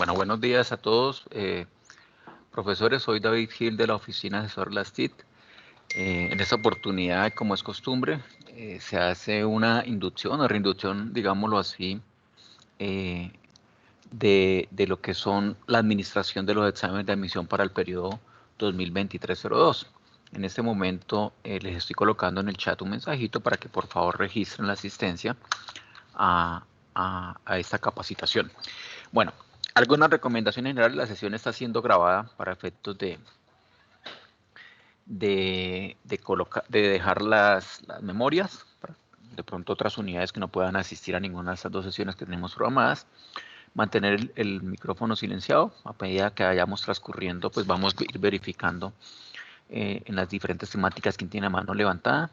Bueno, buenos días a todos. Profesores, soy David Gil de la Oficina Asesor LASTIT. En esta oportunidad, como es costumbre, se hace una inducción o reinducción, digámoslo así, de lo que son la administración de los exámenes de admisión para el periodo 2023-02. En este momento les estoy colocando en el chat un mensajito para que por favor registren la asistencia a esta capacitación. Bueno, algunas recomendaciones generales. La sesión está siendo grabada para efectos de dejar las memorias, de pronto otras unidades que no puedan asistir a ninguna de estas dos sesiones que tenemos programadas. Mantener el micrófono silenciado. A medida que vayamos transcurriendo, pues vamos a ir verificando en las diferentes temáticas quién tiene la mano levantada.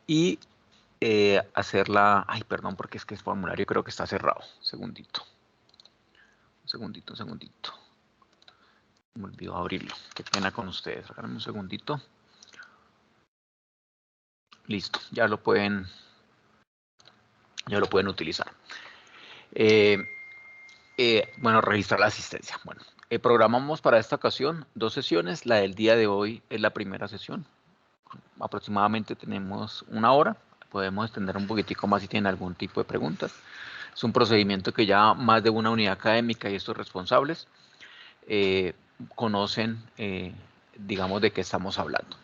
Y hacerla... Ay, perdón, porque es que el formulario creo que está cerrado. Segundito. Un segundito. Me olvidó abrirlo. Qué pena con ustedes. Regálame un segundito. Listo, ya lo pueden utilizar. Bueno, registrar la asistencia. Bueno, programamos para esta ocasión 2 sesiones. La del día de hoy es la primera sesión. Aproximadamente tenemos 1 hora. Podemos extender un poquitico más si tienen algún tipo de preguntas. Es un procedimiento que ya más de una unidad académica y estos responsables conocen, digamos, de qué estamos hablando.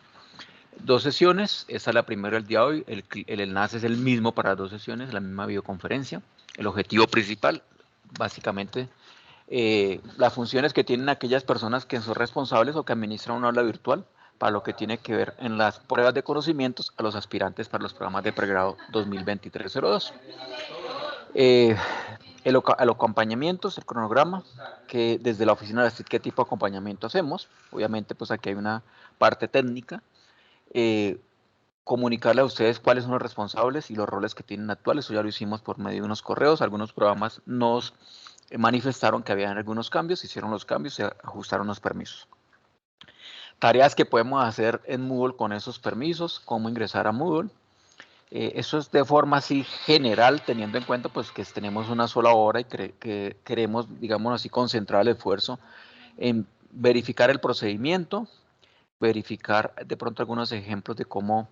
2 sesiones, esta es la primera del día de hoy, el enlace es el mismo para las 2 sesiones, la misma videoconferencia. El objetivo principal, básicamente, las funciones que tienen aquellas personas que son responsables o que administran una aula virtual, para lo que tiene que ver en las pruebas de conocimientos a los aspirantes para los programas de pregrado 2023-02. El acompañamiento, el cronograma, que desde la oficina de la STIT, ¿qué tipo de acompañamiento hacemos? Obviamente, pues aquí hay una parte técnica. Comunicarle a ustedes cuáles son los responsables y los roles que tienen actuales. Eso ya lo hicimos por medio de unos correos. Algunos programas nos manifestaron que habían algunos cambios, hicieron los cambios, se ajustaron los permisos. Tareas que podemos hacer en Moodle con esos permisos, cómo ingresar a Moodle. Eso es de forma así general, teniendo en cuenta pues que tenemos una sola hora y que queremos, digamos así, concentrar el esfuerzo en verificar el procedimiento, verificar de pronto algunos ejemplos de cómo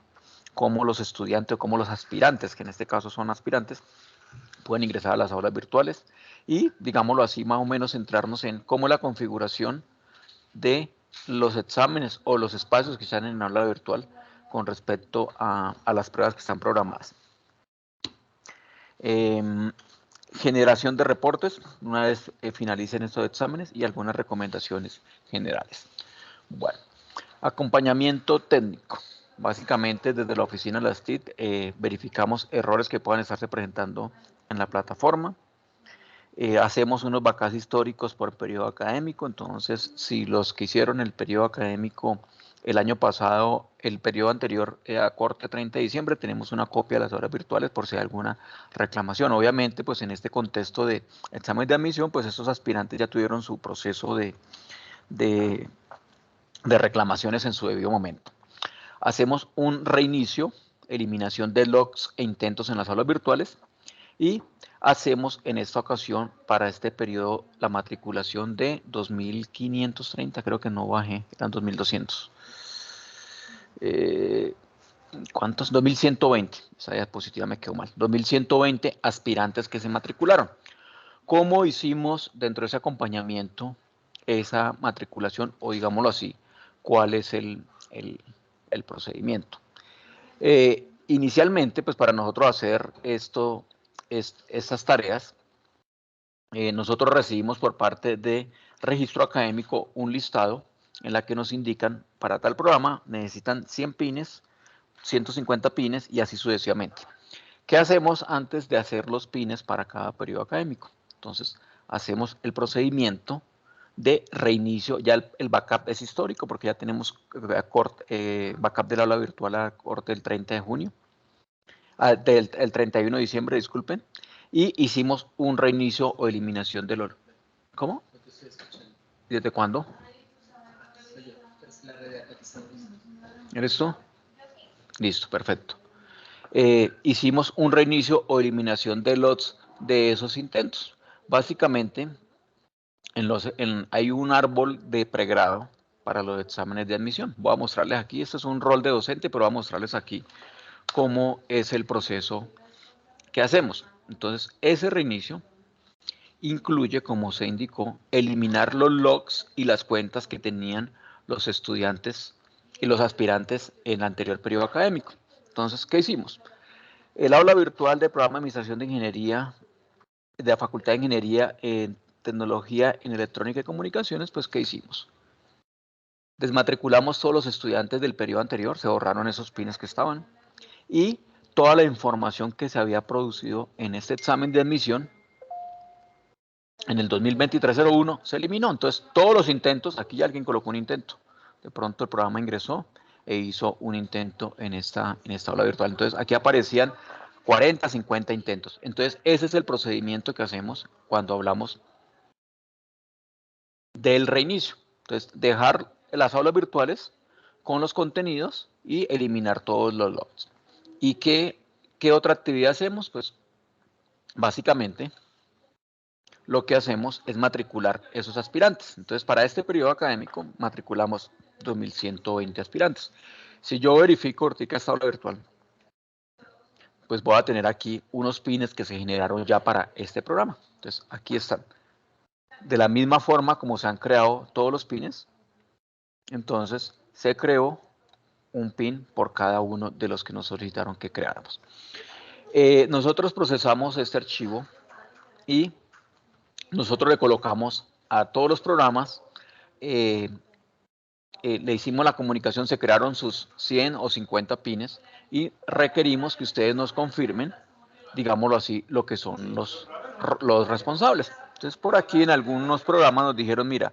los estudiantes o cómo los aspirantes, que en este caso son aspirantes, pueden ingresar a las aulas virtuales y, digámoslo así, más o menos centrarnos en cómo la configuración de los exámenes o los espacios que están en aula virtual con respecto a las pruebas que están programadas. Generación de reportes, una vez finalicen estos exámenes, y algunas recomendaciones generales. Bueno, acompañamiento técnico. Básicamente, desde la oficina de la STIT verificamos errores que puedan estarse presentando en la plataforma. Hacemos unos vacados históricos por periodo académico. Entonces, si los que hicieron el periodo académico el año pasado, el periodo anterior a corte 30 de diciembre, tenemos una copia de las horas virtuales por si hay alguna reclamación. Obviamente, pues en este contexto de examen de admisión, pues estos aspirantes ya tuvieron su proceso de reclamaciones en su debido momento. Hacemos un reinicio, eliminación de logs e intentos en las aulas virtuales, y hacemos en esta ocasión para este periodo la matriculación de 2.530, creo que no bajé, eran 2.200. ¿Cuántos? 2.120, esa diapositiva me quedó mal. 2.120 aspirantes que se matricularon. ¿Cómo hicimos dentro de ese acompañamiento esa matriculación? O digámoslo así, ¿cuál es el procedimiento? Inicialmente, pues para nosotros hacer estas tareas, nosotros recibimos por parte de registro académico un listado en la que nos indican para tal programa necesitan 100 pines, 150 pines y así sucesivamente. ¿Qué hacemos antes de hacer los pines para cada periodo académico? Entonces, hacemos el procedimiento de reinicio. Ya el backup es histórico porque ya tenemos backup del aula virtual a corte del 30 de junio, el 31 de diciembre, disculpen, y hicimos un reinicio o eliminación del oro. ¿Cómo? ¿Desde cuándo? ¿Eres tú? Listo, perfecto. Hicimos un reinicio o eliminación de lots de esos intentos. Básicamente, hay un árbol de pregrado para los exámenes de admisión. Voy a mostrarles aquí, este es un rol de docente, pero voy a mostrarles aquí cómo es el proceso que hacemos. Entonces, ese reinicio incluye, como se indicó, eliminar los logs y las cuentas que tenían los estudiantes y los aspirantes en el anterior periodo académico. Entonces, ¿qué hicimos? El aula virtual del programa de Administración de Ingeniería, de la Facultad de Ingeniería en Tecnología en Electrónica y Comunicaciones, pues, ¿qué hicimos? Desmatriculamos todos los estudiantes del periodo anterior, se borraron esos pines que estaban, y toda la información que se había producido en este examen de admisión en el 2023-01 se eliminó. Entonces, todos los intentos, aquí alguien colocó un intento, de pronto el programa ingresó e hizo un intento en esta aula virtual. Entonces, aquí aparecían 40, 50 intentos. Entonces, ese es el procedimiento que hacemos cuando hablamos del reinicio. Entonces, dejar las aulas virtuales con los contenidos y eliminar todos los logs. ¿Y qué otra actividad hacemos? Pues, básicamente, lo que hacemos es matricular esos aspirantes. Entonces, para este periodo académico, matriculamos 2.120 aspirantes. Si yo verifico ahorita esta aula virtual, pues voy a tener aquí unos pines que se generaron ya para este programa. Entonces, aquí están. De la misma forma como se han creado todos los pines, entonces se creó un pin por cada uno de los que nos solicitaron que creáramos. Nosotros procesamos este archivo y nosotros le colocamos a todos los programas, le hicimos la comunicación, se crearon sus 100 o 50 pines y requerimos que ustedes nos confirmen, digámoslo así, lo que son los responsables. Entonces, por aquí en algunos programas nos dijeron, mira,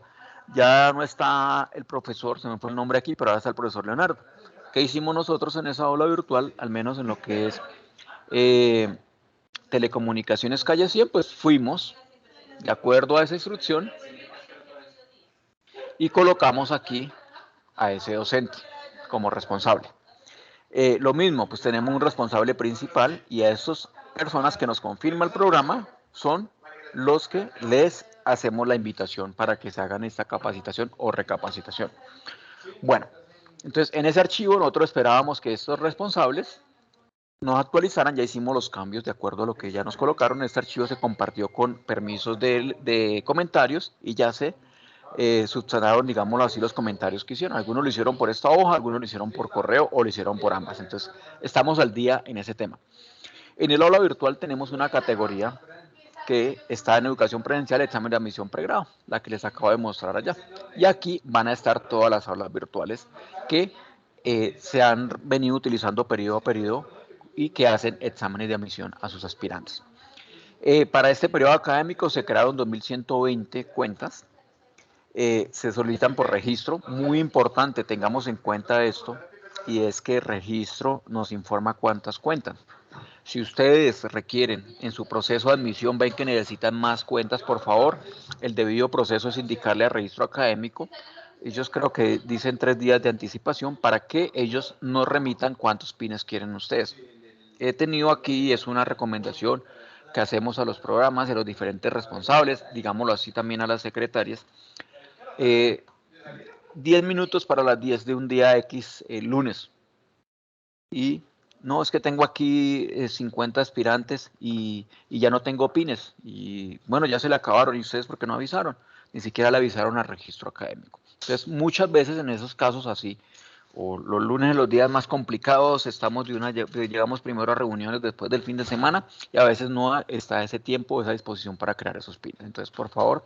ya no está el profesor, se me fue el nombre aquí, pero ahora está el profesor Leonardo. ¿Qué hicimos nosotros en esa aula virtual, al menos en lo que es telecomunicaciones calle 100? Pues fuimos, de acuerdo a esa instrucción, y colocamos aquí a ese docente como responsable. Lo mismo, pues tenemos un responsable principal y a esas personas que nos confirma el programa son los que les hacemos la invitación para que se hagan esta capacitación o recapacitación. Bueno, entonces en ese archivo nosotros esperábamos que estos responsables nos actualizaran, ya hicimos los cambios de acuerdo a lo que ya nos colocaron. Este archivo se compartió con permisos de comentarios y ya se subsanaron, digámoslo así, los comentarios que hicieron. Algunos lo hicieron por esta hoja, algunos lo hicieron por correo o lo hicieron por ambas. Entonces, estamos al día en ese tema. En el aula virtual tenemos una categoría que está en educación presencial, examen de admisión pregrado, la que les acabo de mostrar allá. Y aquí van a estar todas las aulas virtuales que se han venido utilizando periodo a periodo y que hacen exámenes de admisión a sus aspirantes. Para este periodo académico se crearon 2.120 cuentas. Se solicitan por registro. Muy importante, tengamos en cuenta esto, y es que el registro nos informa cuántas cuentas. Si ustedes requieren en su proceso de admisión, ven que necesitan más cuentas, por favor, el debido proceso es indicarle al registro académico. Ellos creo que dicen 3 días de anticipación para que ellos nos remitan cuántos pines quieren ustedes. He tenido aquí, es una recomendación que hacemos a los programas, a los diferentes responsables, digámoslo así también a las secretarias, 10 minutos para las 10 de un día X, lunes. Y no, es que tengo aquí 50 aspirantes y ya no tengo pines. Y bueno, ya se le acabaron. ¿Y ustedes por qué no avisaron? Ni siquiera le avisaron al registro académico. Entonces, muchas veces en esos casos así, o los lunes en los días más complicados, llegamos primero a reuniones después del fin de semana y a veces no está ese tiempo, esa disposición para crear esos pines. Entonces, por favor,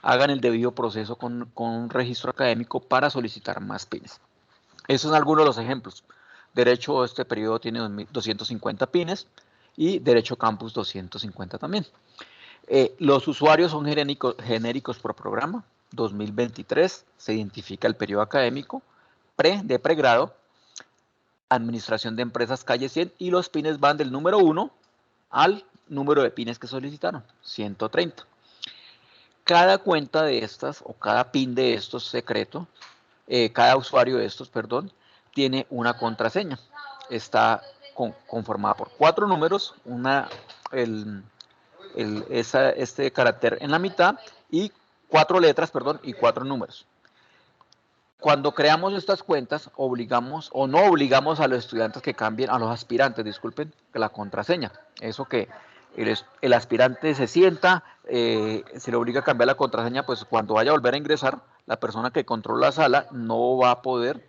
hagan el debido proceso con un registro académico para solicitar más pines. Esos son algunos de los ejemplos. Derecho, este periodo tiene 250 pines y Derecho Campus 250 también. Los usuarios son genéricos por programa. 2023 se identifica el periodo académico, de pregrado, Administración de Empresas Calle 100, y los pines van del número 1 al número de pines que solicitaron, 130. Cada cuenta de estas o cada pin de estos secreto, cada usuario de estos, perdón, tiene una contraseña. Está conformada por 4 números, este carácter en la mitad y 4 letras, perdón, y 4 números. Cuando creamos estas cuentas, obligamos o no obligamos a los estudiantes que cambien, a los aspirantes, disculpen, la contraseña. Eso que el aspirante se sienta, se le obliga a cambiar la contraseña, pues cuando vaya a volver a ingresar, la persona que controla la sala no va a poder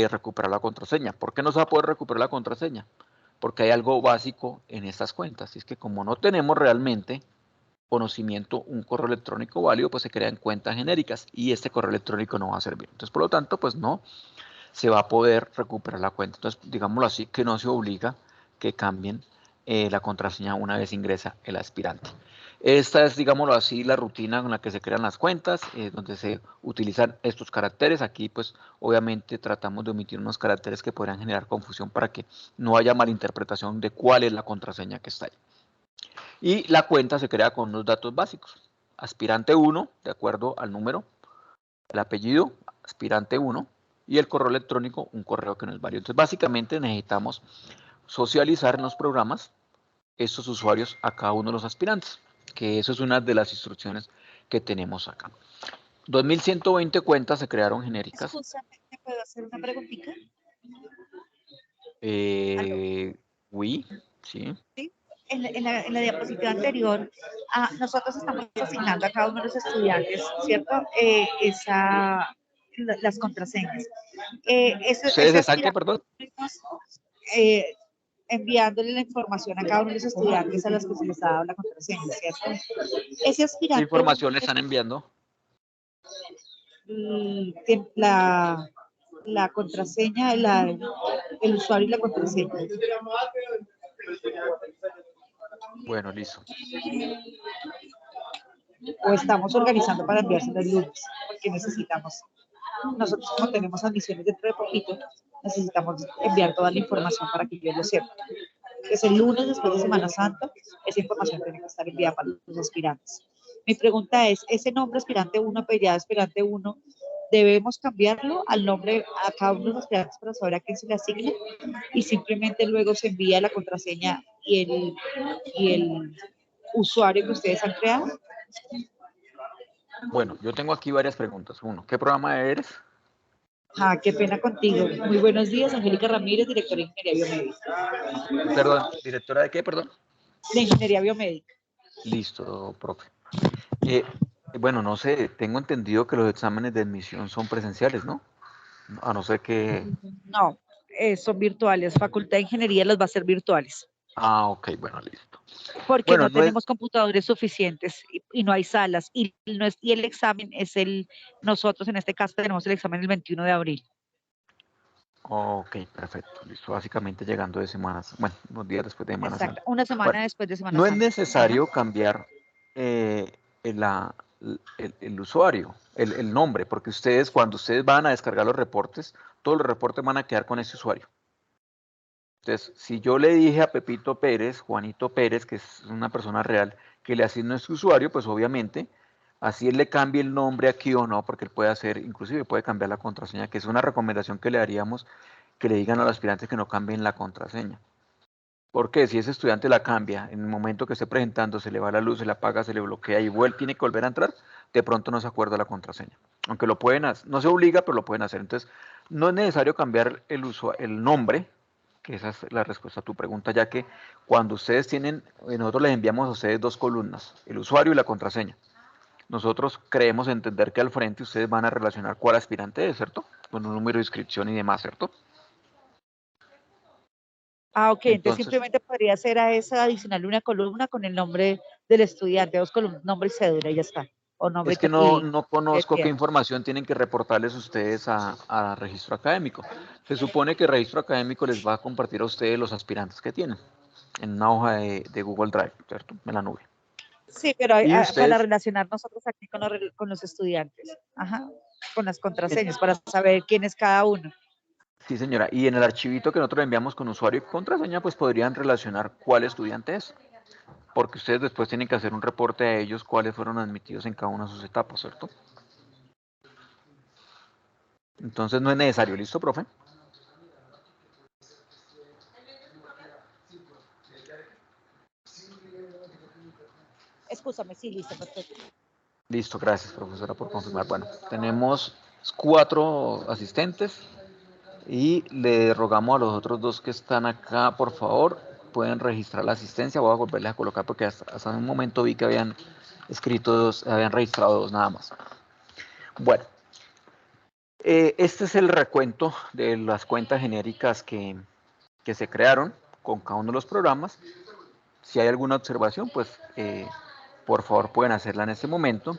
recuperar la contraseña. ¿Por qué no se va a poder recuperar la contraseña? Porque hay algo básico en estas cuentas. Es que como no tenemos realmente conocimiento, un correo electrónico válido, pues se crean cuentas genéricas y este correo electrónico no va a servir. Entonces, por lo tanto, pues no se va a poder recuperar la cuenta. Entonces, digámoslo así, que no se obliga que cambien la contraseña una vez ingresa el aspirante. Esta es, digámoslo así, la rutina con la que se crean las cuentas, donde se utilizan estos caracteres. Aquí, pues, obviamente tratamos de omitir unos caracteres que podrían generar confusión para que no haya malinterpretación de cuál es la contraseña que está ahí. Y la cuenta se crea con unos datos básicos. Aspirante 1, de acuerdo al número, el apellido, aspirante 1, y el correo electrónico, un correo que no es válido. Entonces, básicamente necesitamos socializar en los programas estos usuarios a cada uno de los aspirantes, que eso es una de las instrucciones que tenemos acá. 2120 cuentas se crearon genéricas. ¿Me puedo hacer una preguntita? Oui, sí. ¿Sí? En la diapositiva anterior, nosotros estamos asignando a cada uno de los estudiantes, ¿cierto? Las contraseñas. ¿Ustedes Ese están qué, aspirante, perdón? eh, enviándole la información a cada uno de los estudiantes a los que se les ha dado la contraseña, ¿cierto? Ese ¿Qué aspirante, información le están enviando? la contraseña, el usuario y la contraseña. Bueno, listo. O estamos organizando para enviárselo el lunes, porque nosotros como tenemos admisiones dentro de poquito, necesitamos enviar toda la información para que ellos lo sepan. Entonces el lunes después de Semana Santa, esa información tiene que estar enviada para los aspirantes. Mi pregunta es, ese nombre aspirante 1, apellidado aspirante 1, ¿debemos cambiarlo al nombre a cada uno de los aspirantes para saber a quién se le asigna? Y simplemente luego se envía la contraseña y el usuario que ustedes han creado. Bueno, yo tengo aquí varias preguntas. Uno, ¿qué programa eres? Qué pena contigo. Muy buenos días, Angélica Ramírez, directora de Ingeniería Biomédica. Perdón, ¿directora de qué, perdón? De Ingeniería Biomédica. Listo, profe. Bueno, no sé, tengo entendido que los exámenes de admisión son presenciales, ¿no? A no ser que... No, son virtuales. Facultad de Ingeniería los va a hacer virtuales. Ah, ok, bueno, listo. Porque Bueno, no no es... tenemos computadores suficientes y no hay salas. Y el examen es nosotros en este caso tenemos el examen el 21 de abril. Ok, perfecto, listo. Básicamente llegando de semanas, bueno, unos días después de Semana Exacto, Santa. una semana Bueno, después de Semana no es Santa. necesario cambiar el usuario, el nombre, porque ustedes, cuando ustedes van a descargar los reportes, todos los reportes van a quedar con ese usuario. Entonces, si yo le dije a Pepito Pérez, Juanito Pérez, que es una persona real, que le asigno este usuario, pues obviamente, así él le cambie el nombre aquí o no, porque él puede hacer, inclusive puede cambiar la contraseña, que es una recomendación que le haríamos, que le digan a los aspirantes que no cambien la contraseña. Porque si ese estudiante la cambia, en el momento que esté presentando, se le va la luz, se le apaga, se le bloquea y vuelve, tiene que volver a entrar, de pronto no se acuerda la contraseña. Aunque lo pueden hacer, no se obliga, pero lo pueden hacer. Entonces, no es necesario cambiar el nombre, que esa es la respuesta a tu pregunta, ya que cuando ustedes tienen, nosotros les enviamos a ustedes 2 columnas, el usuario y la contraseña. Nosotros creemos entender que al frente ustedes van a relacionar cuál aspirante es, ¿cierto? Con un número de inscripción y demás, ¿cierto? Ok, entonces Entonces, simplemente podría ser a esa adicional una columna con el nombre del estudiante, 2 columnas, nombre y cédula y ya está. O nombre es que y no conozco qué identidad. información tienen que reportarles ustedes a registro académico. Se supone que registro académico les va a compartir a ustedes los aspirantes que tienen en una hoja de Google Drive, ¿cierto? En la nube. Sí, pero Y para ustedes, relacionar nosotros aquí con los estudiantes, con las contraseñas, para saber quién es cada uno. sí señora, y en el archivito que nosotros enviamos con usuario y contraseña, pues podrían relacionar cuál estudiante es, porque ustedes después tienen que hacer un reporte a ellos cuáles fueron admitidos en cada una de sus etapas, ¿cierto? Entonces no es necesario, ¿listo, profe? Excúsame, sí, listo, perfecto. Listo, gracias, profesora, por confirmar. Bueno, tenemos 4 asistentes y le rogamos a los otros 2 que están acá, por favor, pueden registrar la asistencia. Voy a volverles a colocar porque hasta un momento vi que habían escrito 2, habían registrado 2 nada más. Bueno, este es el recuento de las cuentas genéricas que se crearon con cada uno de los programas. Si hay alguna observación, pues por favor pueden hacerla en este momento.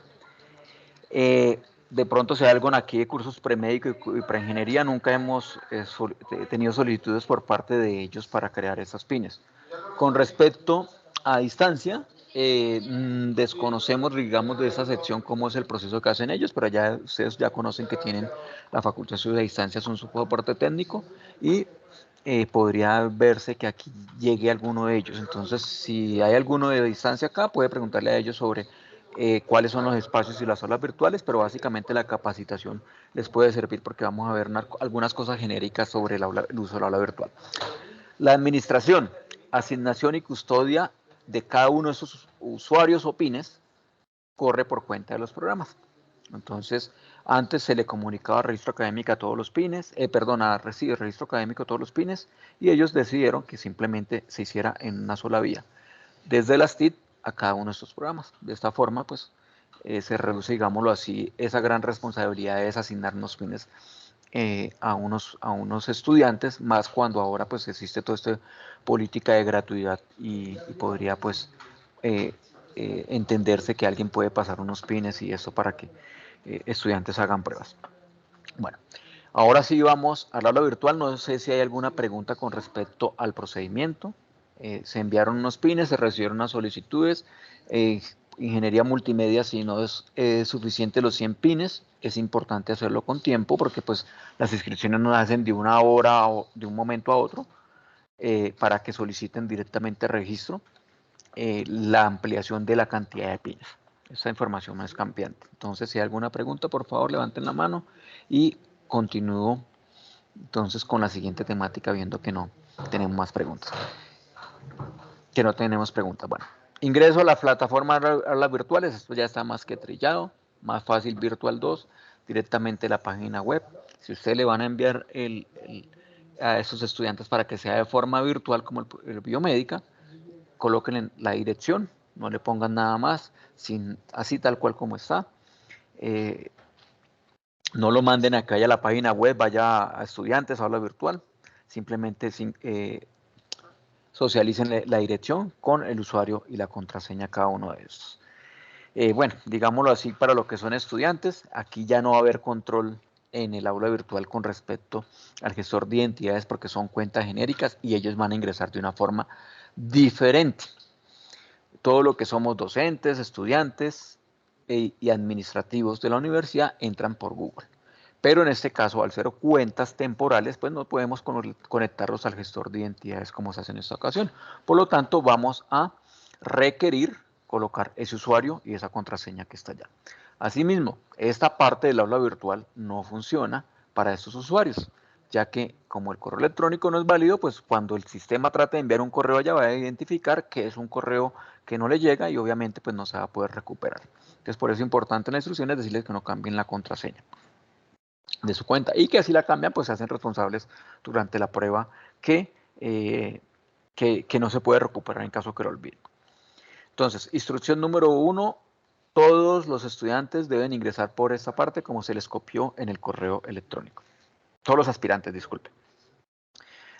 De pronto, si hay algo aquí de cursos premédico y preingeniería, nunca hemos tenido solicitudes por parte de ellos para crear esas pines. Con respecto a distancia, desconocemos, digamos, de esa sección cómo es el proceso que hacen ellos, pero ya ustedes ya conocen que tienen la facultad de estudio de distancia, son su soporte técnico y podría verse que aquí llegue alguno de ellos. Entonces, si hay alguno de distancia acá, puede preguntarle a ellos sobre cuáles son los espacios y las salas virtuales, pero básicamente la capacitación les puede servir porque vamos a ver algunas cosas genéricas sobre el uso del aula virtual. La administración, asignación y custodia de cada uno de esos usuarios o pines corre por cuenta de los programas. Entonces, antes se le comunicaba a registro académico a todos los pines, registro académico a todos los pines, y ellos decidieron que simplemente se hiciera en una sola vía, desde las TIC a cada uno de estos programas. De esta forma, pues, se reduce, digámoslo así, esa gran responsabilidad de asignarnos pines a unos estudiantes, más cuando ahora pues existe toda esta política de gratuidad y podría pues entenderse que alguien puede pasar unos pines y eso para que estudiantes hagan pruebas. Bueno, ahora sí vamos al aula virtual. No sé si hay alguna pregunta con respecto al procedimiento. Se enviaron unos pines, se recibieron unas solicitudes. Ingeniería multimedia, si no es suficiente los 100 pines, es importante hacerlo con tiempo porque pues las inscripciones no las hacen de una hora o de un momento a otro para que soliciten directamente registro. La ampliación de la cantidad de pines. Esta información es cambiante. Entonces, si hay alguna pregunta, por favor, levanten la mano y continúo entonces con la siguiente temática, viendo que no tenemos más preguntas. Bueno, ingreso a la plataforma aulas virtuales. Esto ya está más que trillado. Más fácil, Virtual 2, directamente la página web. Si ustedes le van a enviar a esos estudiantes para que sea de forma virtual como el biomédica, coloquen la dirección, no le pongan nada más, así tal cual como está. No lo manden acá a la página web, vaya a estudiantes, aula virtual, simplemente socialicen la dirección con el usuario y la contraseña cada uno de estos. Bueno, digámoslo así, para lo que son estudiantes, aquí ya no va a haber control en el aula virtual con respecto al gestor de identidades porque son cuentas genéricas y ellos van a ingresar de una forma diferente. Todo lo que somos docentes, estudiantes y administrativos de la universidad entran por Google. Pero en este caso, al ser cuentas temporales, pues no podemos conectarlos al gestor de identidades como se hace en esta ocasión. Por lo tanto, vamos a requerir colocar ese usuario y esa contraseña que está allá. Asimismo, esta parte del aula virtual no funciona para estos usuarios, ya que como el correo electrónico no es válido, pues cuando el sistema trate de enviar un correo allá va a identificar que es un correo que no le llega y obviamente pues no se va a poder recuperar. Entonces por eso es importante en la instrucción es decirles que no cambien la contraseña de su cuenta y que si la cambian pues se hacen responsables durante la prueba que no se puede recuperar en caso que lo olviden. Entonces, instrucción número 1, todos los estudiantes deben ingresar por esta parte como se les copió en el correo electrónico. Todos los aspirantes, disculpen.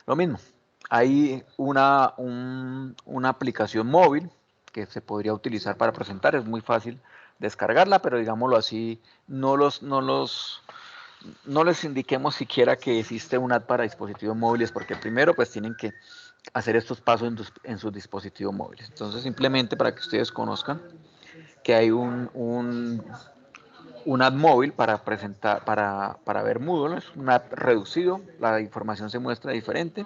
Lo mismo, hay una aplicación móvil que se podría utilizar para presentar, es muy fácil descargarla, pero digámoslo así, no les indiquemos siquiera que existe una app para dispositivos móviles, porque primero pues tienen que hacer estos pasos en sus dispositivos móviles. Entonces simplemente para que ustedes conozcan que hay una app móvil para presentar, para ver Moodle, es una app reducido, la información se muestra diferente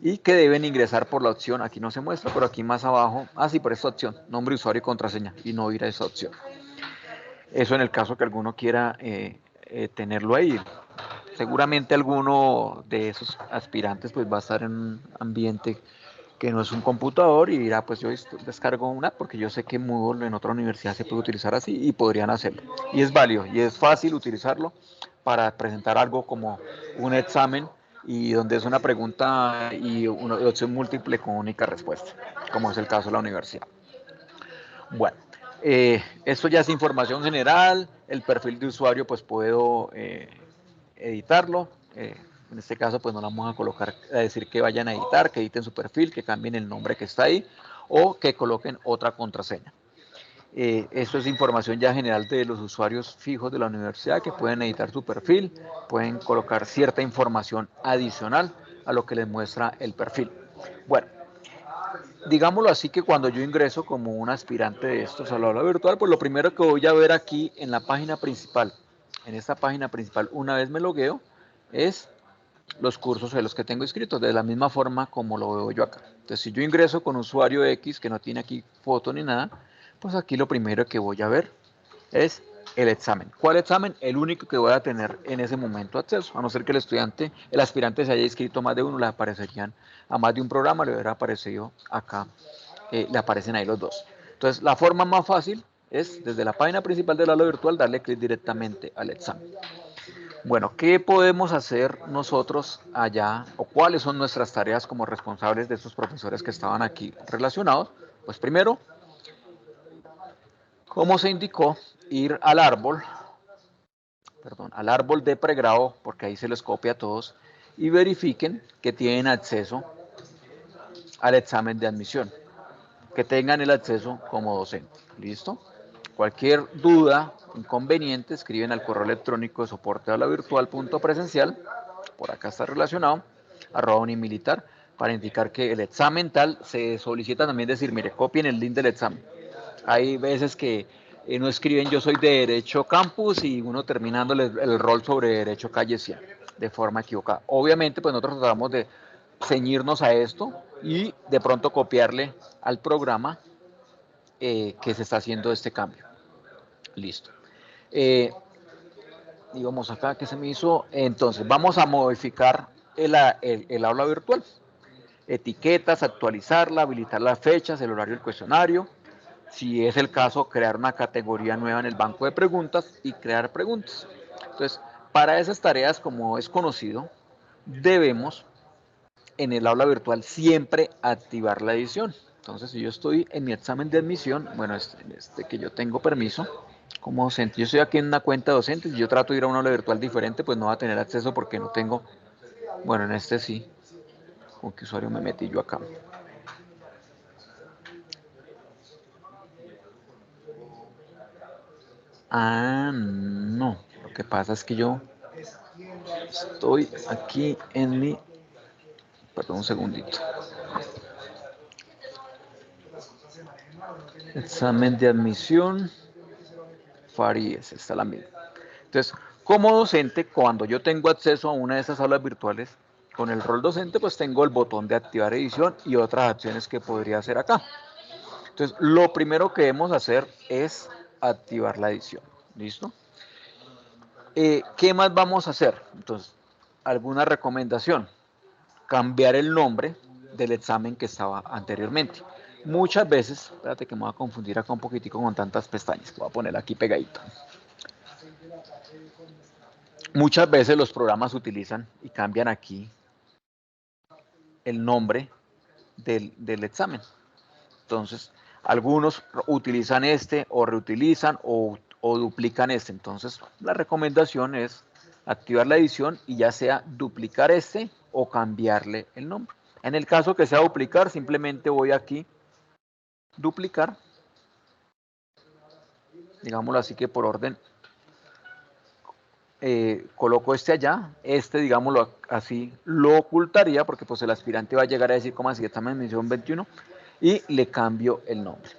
y que deben ingresar por la opción, aquí no se muestra, pero aquí más abajo, sí, por esta opción, nombre, usuario y contraseña, y no ir a esa opción. Eso en el caso que alguno quiera tenerlo ahí. Seguramente alguno de esos aspirantes pues va a estar en un ambiente que no es un computador y dirá, pues yo descargo una porque yo sé que Moodle en otra universidad se puede utilizar así y podrían hacerlo. Y es válido y es fácil utilizarlo para presentar algo como un examen y donde es una pregunta y una opción múltiple con única respuesta, como es el caso de la universidad. Bueno, esto ya es información general, el perfil de usuario pues puedo editarlo, en este caso pues no la vamos a colocar a decir que vayan a editar, que editen su perfil, que cambien el nombre que está ahí o que coloquen otra contraseña. Esto es información ya general de los usuarios fijos de la universidad que pueden editar su perfil, pueden colocar cierta información adicional a lo que les muestra el perfil. Bueno, digámoslo así que cuando yo ingreso como un aspirante de estos al aula virtual, pues lo primero que voy a ver aquí en la página principal, en esta página principal, una vez me logueo, es los cursos de los que tengo inscritos, de la misma forma como lo veo yo acá. Entonces, si yo ingreso con usuario X, que no tiene aquí foto ni nada, pues aquí lo primero que voy a ver es el examen. ¿Cuál examen? El único que voy a tener en ese momento acceso, a no ser que el aspirante se haya inscrito más de uno, le aparecerían a más de un programa, le hubiera aparecido acá, le aparecen ahí los dos. Entonces, la forma más fácil es, desde la página principal del aula virtual, darle clic directamente al examen. Bueno, ¿qué podemos hacer nosotros allá o cuáles son nuestras tareas como responsables de estos profesores que estaban aquí relacionados? Pues primero, como se indicó, ir al árbol de pregrado, porque ahí se les copia a todos, y verifiquen que tienen acceso al examen de admisión, que tengan el acceso como docente. ¿Listo? Cualquier duda, inconveniente, escriben al correo electrónico de soporte-virtual.presencial, por acá está relacionado, @unimilitar, para indicar que el examen tal se solicita también decir, mire, copien el link del examen. Hay veces que no escriben yo soy de Derecho Campus y uno terminando el rol sobre Derecho Calle 100 de forma equivocada. Obviamente, pues nosotros tratamos de ceñirnos a esto y de pronto copiarle al programa que se está haciendo este cambio. Listo. Digamos acá que se me hizo. Entonces, vamos a modificar el aula virtual. Etiquetas, actualizarla, habilitar las fechas, el horario del cuestionario. Si es el caso, crear una categoría nueva en el banco de preguntas y crear preguntas. Entonces, para esas tareas, como es conocido, debemos en el aula virtual siempre activar la edición. Entonces, si yo estoy en mi examen de admisión, bueno, este que yo tengo permiso como docente, yo estoy aquí en una cuenta docente, si yo trato de ir a una aula virtual diferente, pues no va a tener acceso porque no tengo, bueno, en este sí, con qué usuario me metí yo acá. Ah, no, lo que pasa es que yo estoy aquí en mi, perdón un segundito, examen de admisión, Faries, está la misma. Entonces, como docente, cuando yo tengo acceso a una de esas aulas virtuales, con el rol docente, pues tengo el botón de activar edición y otras acciones que podría hacer acá. Entonces, lo primero que debemos hacer es activar la edición. ¿Listo? ¿Qué más vamos a hacer? Entonces, alguna recomendación. Cambiar el nombre del examen que estaba anteriormente. Muchas veces, espérate que me voy a confundir acá un poquitico con tantas pestañas, voy a poner aquí pegadito. Muchas veces los programas utilizan y cambian aquí el nombre del examen. Entonces, algunos utilizan este o reutilizan o duplican este. Entonces, la recomendación es activar la edición y ya sea duplicar este o cambiarle el nombre. En el caso que sea duplicar, simplemente voy aquí, duplicar, digámoslo así que por orden, coloco este allá, este digámoslo así, lo ocultaría porque pues el aspirante va a llegar a decir como así, examen de admisión 21 y le cambio el nombre.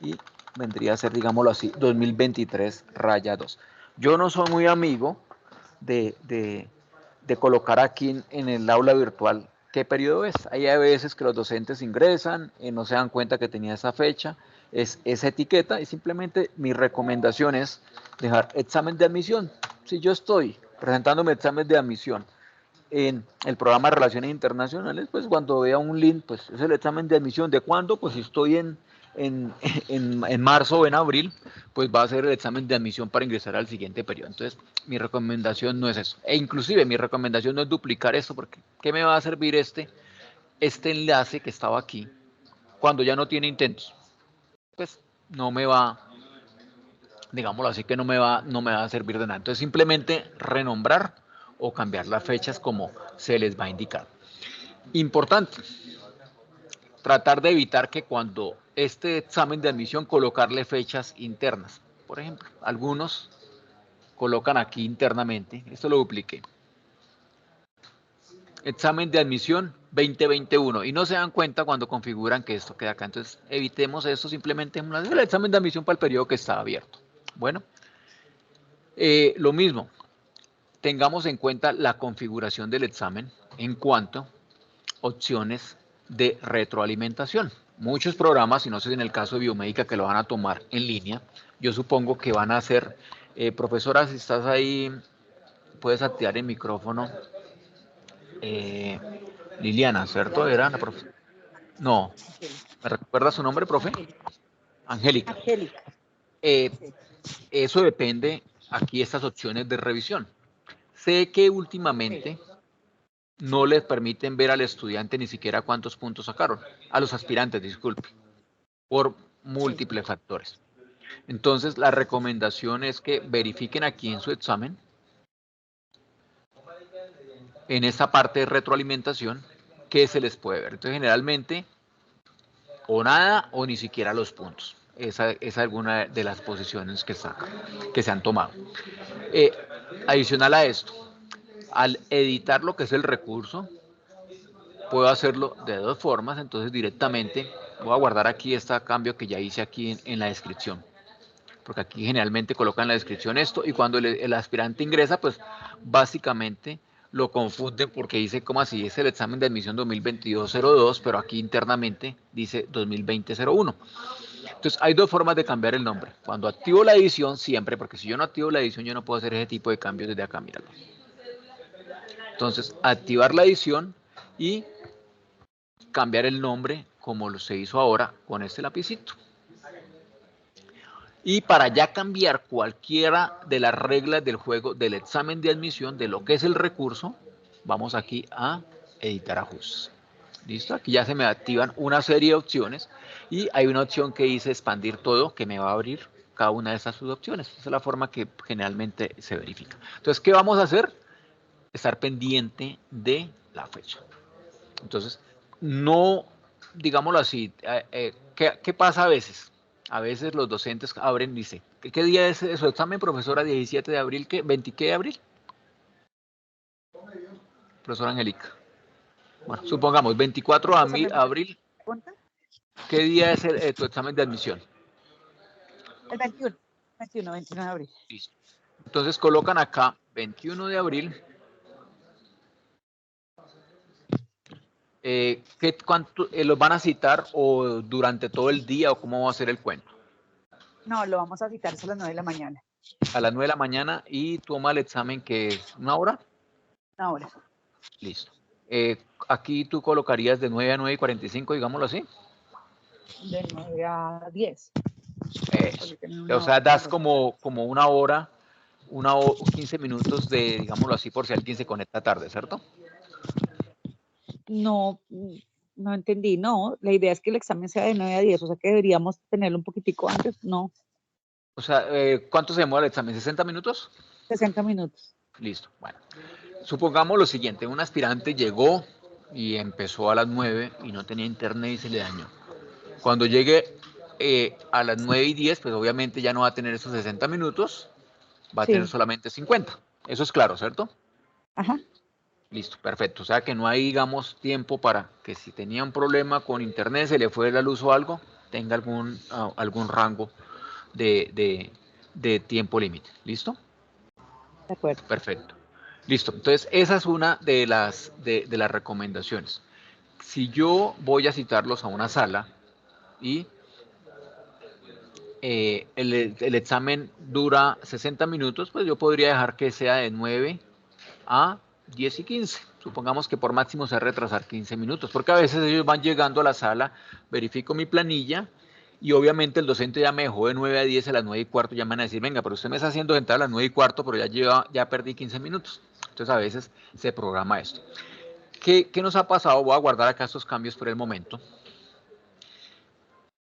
Y vendría a ser, digámoslo así, 2023-2. Yo no soy muy amigo de colocar aquí en el aula virtual qué periodo es. Hay a veces que los docentes ingresan, no se dan cuenta que tenía esa fecha, es esa etiqueta y simplemente mi recomendación es dejar examen de admisión. Si yo estoy presentando mi examen de admisión en el programa de Relaciones Internacionales, pues cuando vea un link, pues es el examen de admisión. ¿De cuándo? Pues si estoy en marzo o en abril, pues va a ser el examen de admisión para ingresar al siguiente periodo. Entonces, mi recomendación no es eso. E inclusive mi recomendación no es duplicar esto, porque ¿qué me va a servir este enlace que estaba aquí cuando ya no tiene intentos? Pues no me va, digámoslo así, que no me va a servir de nada. Entonces, simplemente renombrar o cambiar las fechas como se les va a indicar. Importante, tratar de evitar que cuando este examen de admisión colocarle fechas internas. Por ejemplo, algunos colocan aquí internamente, esto lo dupliqué, examen de admisión 2021 y no se dan cuenta cuando configuran que esto queda acá. Entonces evitemos esto, simplemente el examen de admisión para el periodo que está abierto. Bueno, lo mismo, tengamos en cuenta la configuración del examen en cuanto a opciones de retroalimentación. Muchos programas, y no sé si en el caso de biomédica que lo van a tomar en línea, yo supongo que van a hacer, profesora, si estás ahí, puedes activar el micrófono. Liliana, ¿cierto? Era la profe. No, ¿me recuerda su nombre, profe? Angélica. Angélica. Eso depende, aquí estas opciones de revisión. Sé que últimamente no les permiten ver al estudiante ni siquiera cuántos puntos sacaron, a los aspirantes, disculpe, por múltiples factores. Entonces, la recomendación es que verifiquen aquí en su examen, en esta parte de retroalimentación, qué se les puede ver. Entonces, generalmente, o nada o ni siquiera los puntos. Esa es alguna de las posiciones que se han tomado. Adicional a esto, al editar lo que es el recurso, puedo hacerlo de dos formas. Entonces, directamente voy a guardar aquí este cambio que ya hice aquí en la descripción, porque aquí generalmente colocan en la descripción esto, y cuando el aspirante ingresa, pues básicamente lo confunden porque dice como así, es el examen de admisión 2022-02, pero aquí internamente dice 2020-01. Entonces hay dos formas de cambiar el nombre. Cuando activo la edición, siempre, porque si yo no activo la edición, yo no puedo hacer ese tipo de cambios desde acá, míralo. Entonces, activar la edición y cambiar el nombre como se hizo ahora con este lapicito. Y para ya cambiar cualquiera de las reglas del juego del examen de admisión, de lo que es el recurso, vamos aquí a editar ajustes. ¿Listo? Aquí ya se me activan una serie de opciones y hay una opción que dice expandir todo, que me va a abrir cada una de esas subopciones. Esa es la forma que generalmente se verifica. Entonces, ¿qué vamos a hacer? Estar pendiente de la fecha. Entonces, no, digámoslo así, ¿qué pasa a veces? A veces los docentes abren y dicen, ¿qué día es su examen, profesora? 17 de abril, ¿qué? ¿20 qué de abril? Profesora Angélica. Bueno, supongamos 24 de abril. ¿Qué día es tu examen de admisión? El 21 de abril. Listo. Entonces colocan acá 21 de abril. ¿Cuánto los van a citar o durante todo el día o cómo va a ser el cuento? No, lo vamos a citar a las 9 de la mañana. A las 9 de la mañana y toma el examen, que es ¿una hora? Una hora. Listo. Aquí tú colocarías de 9 a 9:45, digámoslo así. De 9 a 10. O sea, das como una hora, 15 minutos de, digámoslo así, por si alguien se conecta tarde, ¿cierto? No, no entendí. No, la idea es que el examen sea de 9 a 10, o sea que deberíamos tenerlo un poquitico antes. No. O sea, ¿cuánto se demora el examen? ¿60 minutos? 60 minutos. Listo. Bueno, supongamos lo siguiente. Un aspirante llegó y empezó a las 9 y no tenía internet y se le dañó. Cuando llegue a las 9:10, pues obviamente ya no va a tener esos 60 minutos, va a tener solamente 50. Eso es claro, ¿cierto? Ajá. Listo, perfecto. O sea que no hay, digamos, tiempo para que si tenía un problema con internet, se le fue la luz o algo, tenga algún rango de tiempo límite. ¿Listo? De acuerdo. Perfecto. Listo. Entonces, esa es una de las recomendaciones. Si yo voy a citarlos a una sala y el examen dura 60 minutos, pues yo podría dejar que sea de 9 a 10:15. Supongamos que por máximo se va a retrasar 15 minutos, porque a veces ellos van llegando a la sala, verifico mi planilla, y obviamente el docente ya me dejó de 9 a 10, a las 9 y cuarto ya me van a decir, venga, pero usted me está haciendo entrar a las 9 y cuarto, pero ya perdí 15 minutos. Entonces a veces se programa esto. ¿Qué nos ha pasado? Voy a guardar acá estos cambios por el momento.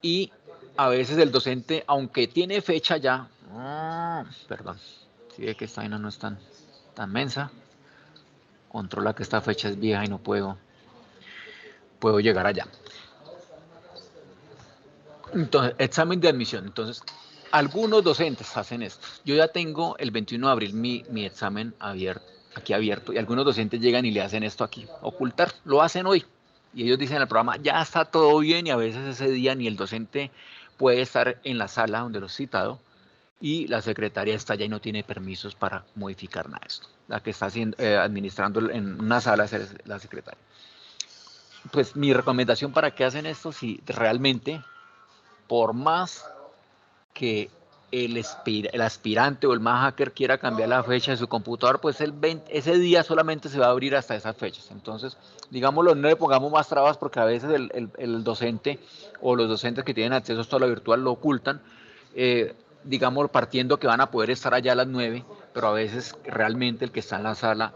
Y a veces el docente, aunque tiene fecha ya, perdón, si ve que esta vaina no es tan mensa, controla que esta fecha es vieja y no puedo llegar allá. Entonces, examen de admisión. Entonces, algunos docentes hacen esto. Yo ya tengo el 21 de abril mi examen aquí abierto, y algunos docentes llegan y le hacen esto aquí, ocultar, lo hacen hoy. Y ellos dicen en el programa, ya está todo bien, y a veces ese día ni el docente puede estar en la sala donde lo he citado, y la secretaria está allá y no tiene permisos para modificar nada de esto. La que está administrando en una sala es la secretaria. Pues mi recomendación para que hacen esto, si realmente, por más que el aspirante o el más hacker quiera cambiar la fecha de su computador, pues ese día solamente se va a abrir hasta esas fechas. Entonces, digámoslo, no le pongamos más trabas, porque a veces el docente o los docentes que tienen acceso a esto a lo virtual lo ocultan, digamos, partiendo que van a poder estar allá a las 9, pero a veces realmente el que está en la sala,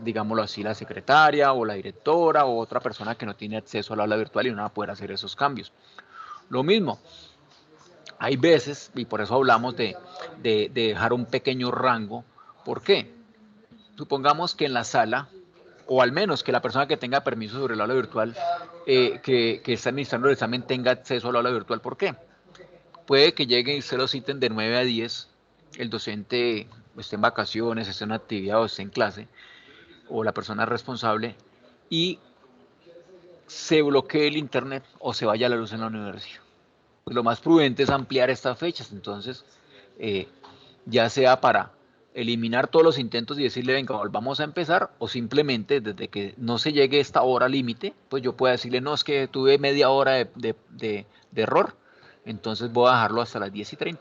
digámoslo así, la secretaria o la directora o otra persona que no tiene acceso al aula virtual y no va a poder hacer esos cambios. Lo mismo, hay veces, y por eso hablamos de dejar un pequeño rango. ¿Por qué? Supongamos que en la sala, o al menos que la persona que tenga permiso sobre el aula virtual, que está administrando el examen, tenga acceso al aula virtual. ¿Por qué? Puede que lleguen y se lo citen de 9 a 10, el docente esté en vacaciones, esté en actividad o esté en clase, o la persona responsable, y se bloquee el internet o se vaya la luz en la universidad. Pues lo más prudente es ampliar estas fechas. Entonces, ya sea para eliminar todos los intentos y decirle, venga, volvamos a empezar, o simplemente desde que no se llegue a esta hora límite, pues yo pueda decirle, no, es que tuve media hora de error, entonces voy a dejarlo hasta las 10:30,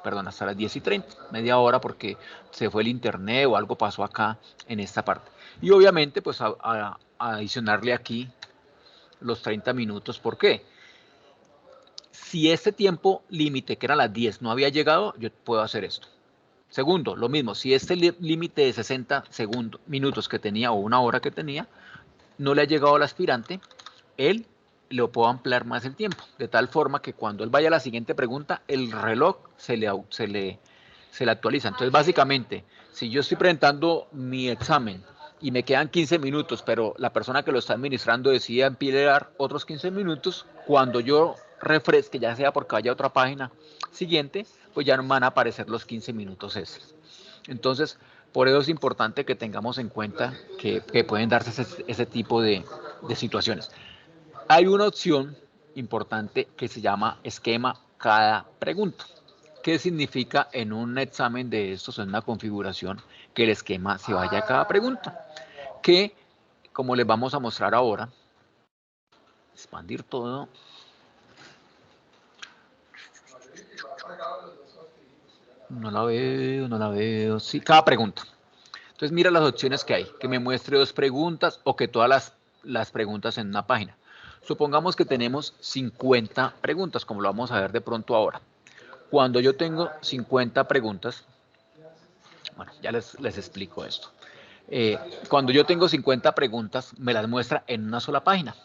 perdón, hasta las 10:30, media hora, porque se fue el internet o algo pasó acá en esta parte. Y obviamente, pues a adicionarle aquí los 30 minutos. ¿Por qué? Si este tiempo límite, que era las 10, no había llegado, yo puedo hacer esto. Segundo, lo mismo, si este límite de 60 minutos que tenía, o una hora que tenía, no le ha llegado al aspirante, él lo puedo ampliar más el tiempo, de tal forma que cuando él vaya a la siguiente pregunta, el reloj se le actualiza. Entonces, básicamente, si yo estoy presentando mi examen y me quedan 15 minutos, pero la persona que lo está administrando decide ampliar otros 15 minutos, cuando yo refresque, ya sea porque vaya a otra página siguiente, pues ya no van a aparecer los 15 minutos extras. Entonces, por eso es importante que tengamos en cuenta que pueden darse ese tipo de situaciones. Hay una opción importante que se llama esquema cada pregunta. ¿Qué significa en un examen de estos, en una configuración, que el esquema se vaya a cada pregunta? Que, como les vamos a mostrar ahora, expandir todo. No la veo. Sí, cada pregunta. Entonces mira las opciones que hay, que me muestre 2 preguntas o que todas las preguntas en una página. Supongamos que tenemos 50 preguntas, como lo vamos a ver de pronto ahora. Cuando yo tengo 50 preguntas, bueno, ya les explico esto. Cuando yo tengo 50 preguntas, me las muestra en una sola página.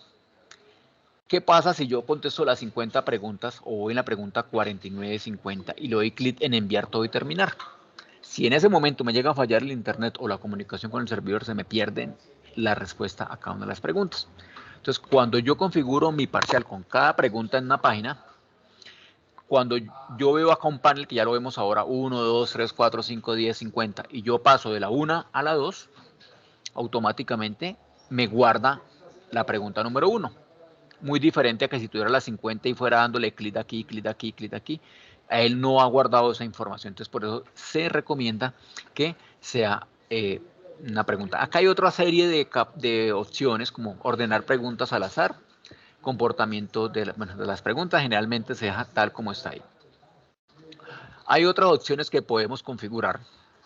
¿Qué pasa si yo contesto las 50 preguntas o voy en la pregunta 49-50 y le doy clic en enviar todo y terminar? Si en ese momento me llega a fallar el internet o la comunicación con el servidor, se me pierden la respuesta a cada una de las preguntas. Entonces, cuando yo configuro mi parcial con cada pregunta en una página, cuando yo veo acá un panel, que ya lo vemos ahora, 1, 2, 3, 4, 5, 10, 50, y yo paso de la 1 a la 2, automáticamente me guarda la pregunta número 1. Muy diferente a que si tuviera las 50 y fuera dándole clic aquí, clic aquí, clic aquí. A él no ha guardado esa información. Entonces, por eso se recomienda que sea una pregunta. Acá hay otra serie de opciones, como ordenar preguntas al azar, comportamiento de las preguntas. Generalmente se deja tal como está ahí. Hay otras opciones que podemos configurar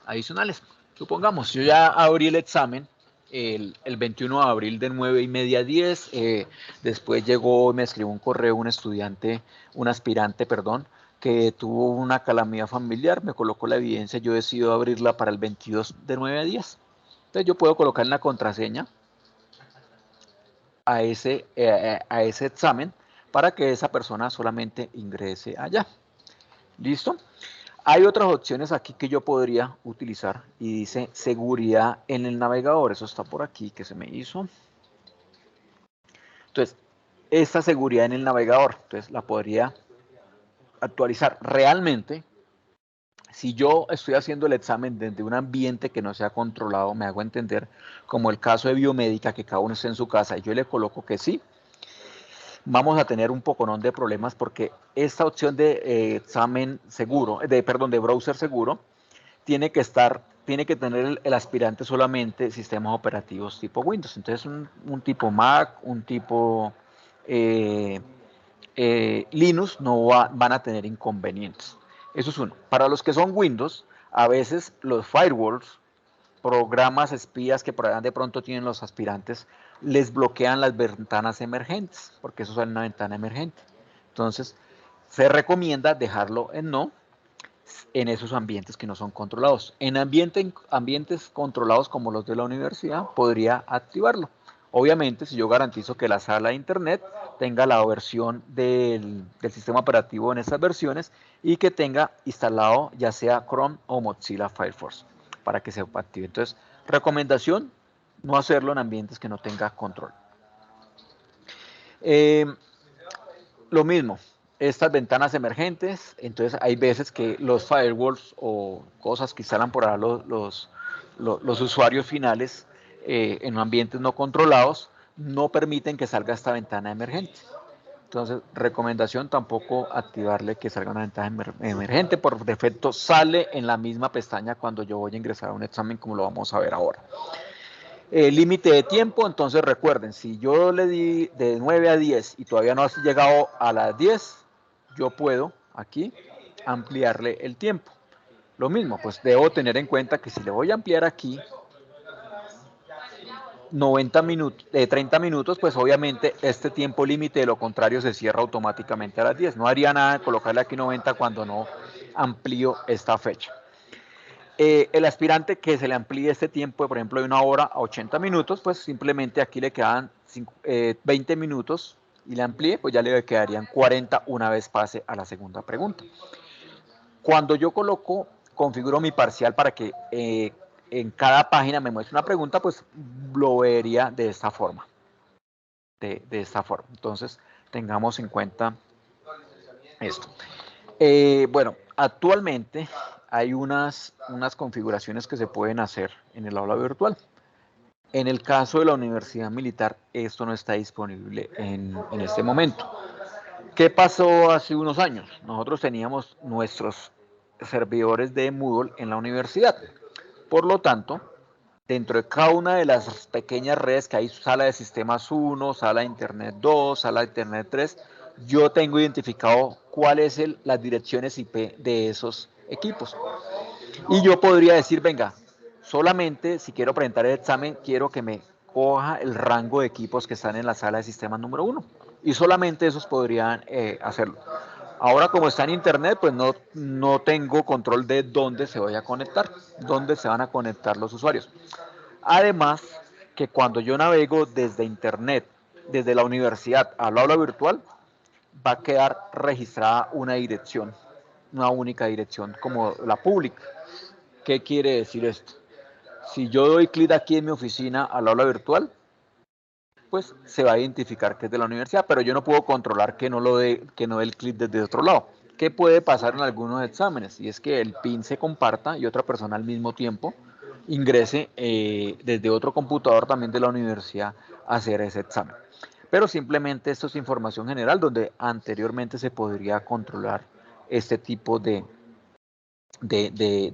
adicionales. Supongamos, yo ya abrí el examen el 21 de abril de 9:30 a 10. Después llegó, me escribió un correo un estudiante, un aspirante, perdón, que tuvo una calamidad familiar, me colocó la evidencia, yo decido abrirla para el 22 de 9 a 10. Entonces yo puedo colocar la contraseña a ese examen para que esa persona solamente ingrese allá. ¿Listo? Hay otras opciones aquí que yo podría utilizar y dice seguridad en el navegador. Eso está por aquí que se me hizo. Entonces, esta seguridad en el navegador, entonces la podría actualizar realmente. Si yo estoy haciendo el examen desde un ambiente que no sea controlado, me hago entender, como el caso de biomédica, que cada uno esté en su casa, y yo le coloco que sí, vamos a tener un poconón de problemas porque esta opción de examen seguro, de browser seguro, tiene que tener el aspirante solamente sistemas operativos tipo Windows. Entonces un tipo Mac, un tipo Linux no van a tener inconvenientes. Eso es uno. Para los que son Windows, a veces los firewalls, programas espías que por allá de pronto tienen los aspirantes, les bloquean las ventanas emergentes, porque eso es una ventana emergente. Entonces, se recomienda dejarlo en no en esos ambientes que no son controlados. En ambientes controlados como los de la universidad, podría activarlo. Obviamente, si yo garantizo que la sala de internet tenga la versión del sistema operativo en esas versiones y que tenga instalado ya sea Chrome o Mozilla Firefox para que se active. Entonces, recomendación, no hacerlo en ambientes que no tenga control. Lo mismo, estas ventanas emergentes, entonces hay veces que los firewalls o cosas que instalan por ahora los usuarios finales en ambientes no controlados no permiten que salga esta ventana emergente. Entonces, recomendación tampoco activarle que salga una ventana emergente. Por defecto sale en la misma pestaña cuando yo voy a ingresar a un examen, como lo vamos a ver ahora. Límite de tiempo, entonces recuerden, si yo le di de 9 a 10 y todavía no has llegado a las 10, yo puedo aquí ampliarle el tiempo. Lo mismo, pues debo tener en cuenta que si le voy a ampliar aquí 30 minutos, pues obviamente este tiempo límite, de lo contrario se cierra automáticamente a las 10. No haría nada colocarle aquí 90 cuando no amplío esta fecha. El aspirante que se le amplíe este tiempo, por ejemplo, de 1 hora a 80 minutos, pues simplemente aquí le quedan 20 minutos y le amplíe, pues ya le quedarían 40 una vez pase a la segunda pregunta. Cuando yo configuro mi parcial para que en cada página me muestre una pregunta, pues lo vería de esta forma. De esta forma. Entonces, tengamos en cuenta esto. Bueno, actualmente hay unas configuraciones que se pueden hacer en el aula virtual. En el caso de la Universidad Militar, esto no está disponible en este momento. ¿Qué pasó hace unos años? Nosotros teníamos nuestros servidores de Moodle en la universidad. Por lo tanto, dentro de cada una de las pequeñas redes que hay, sala de sistemas 1, sala de internet 2, sala de internet 3, yo tengo identificado cuáles son las direcciones IP de esos equipos. Y yo podría decir, venga, solamente si quiero presentar el examen, quiero que me coja el rango de equipos que están en la sala de sistemas número 1. Y solamente esos podrían hacerlo. Ahora, como está en internet, pues no tengo control de dónde se vaya a conectar, dónde se van a conectar los usuarios. Además, que cuando yo navego desde internet, desde la universidad al aula virtual, va a quedar registrada una dirección, una única dirección, como la pública. ¿Qué quiere decir esto? Si yo doy clic aquí en mi oficina al aula virtual, pues se va a identificar que es de la universidad, pero yo no puedo controlar que no dé el clic desde otro lado. ¿Qué puede pasar en algunos exámenes? Y es que el PIN se comparta y otra persona al mismo tiempo ingrese desde otro computador también de la universidad a hacer ese examen. Pero simplemente esto es información general donde anteriormente se podría controlar este tipo de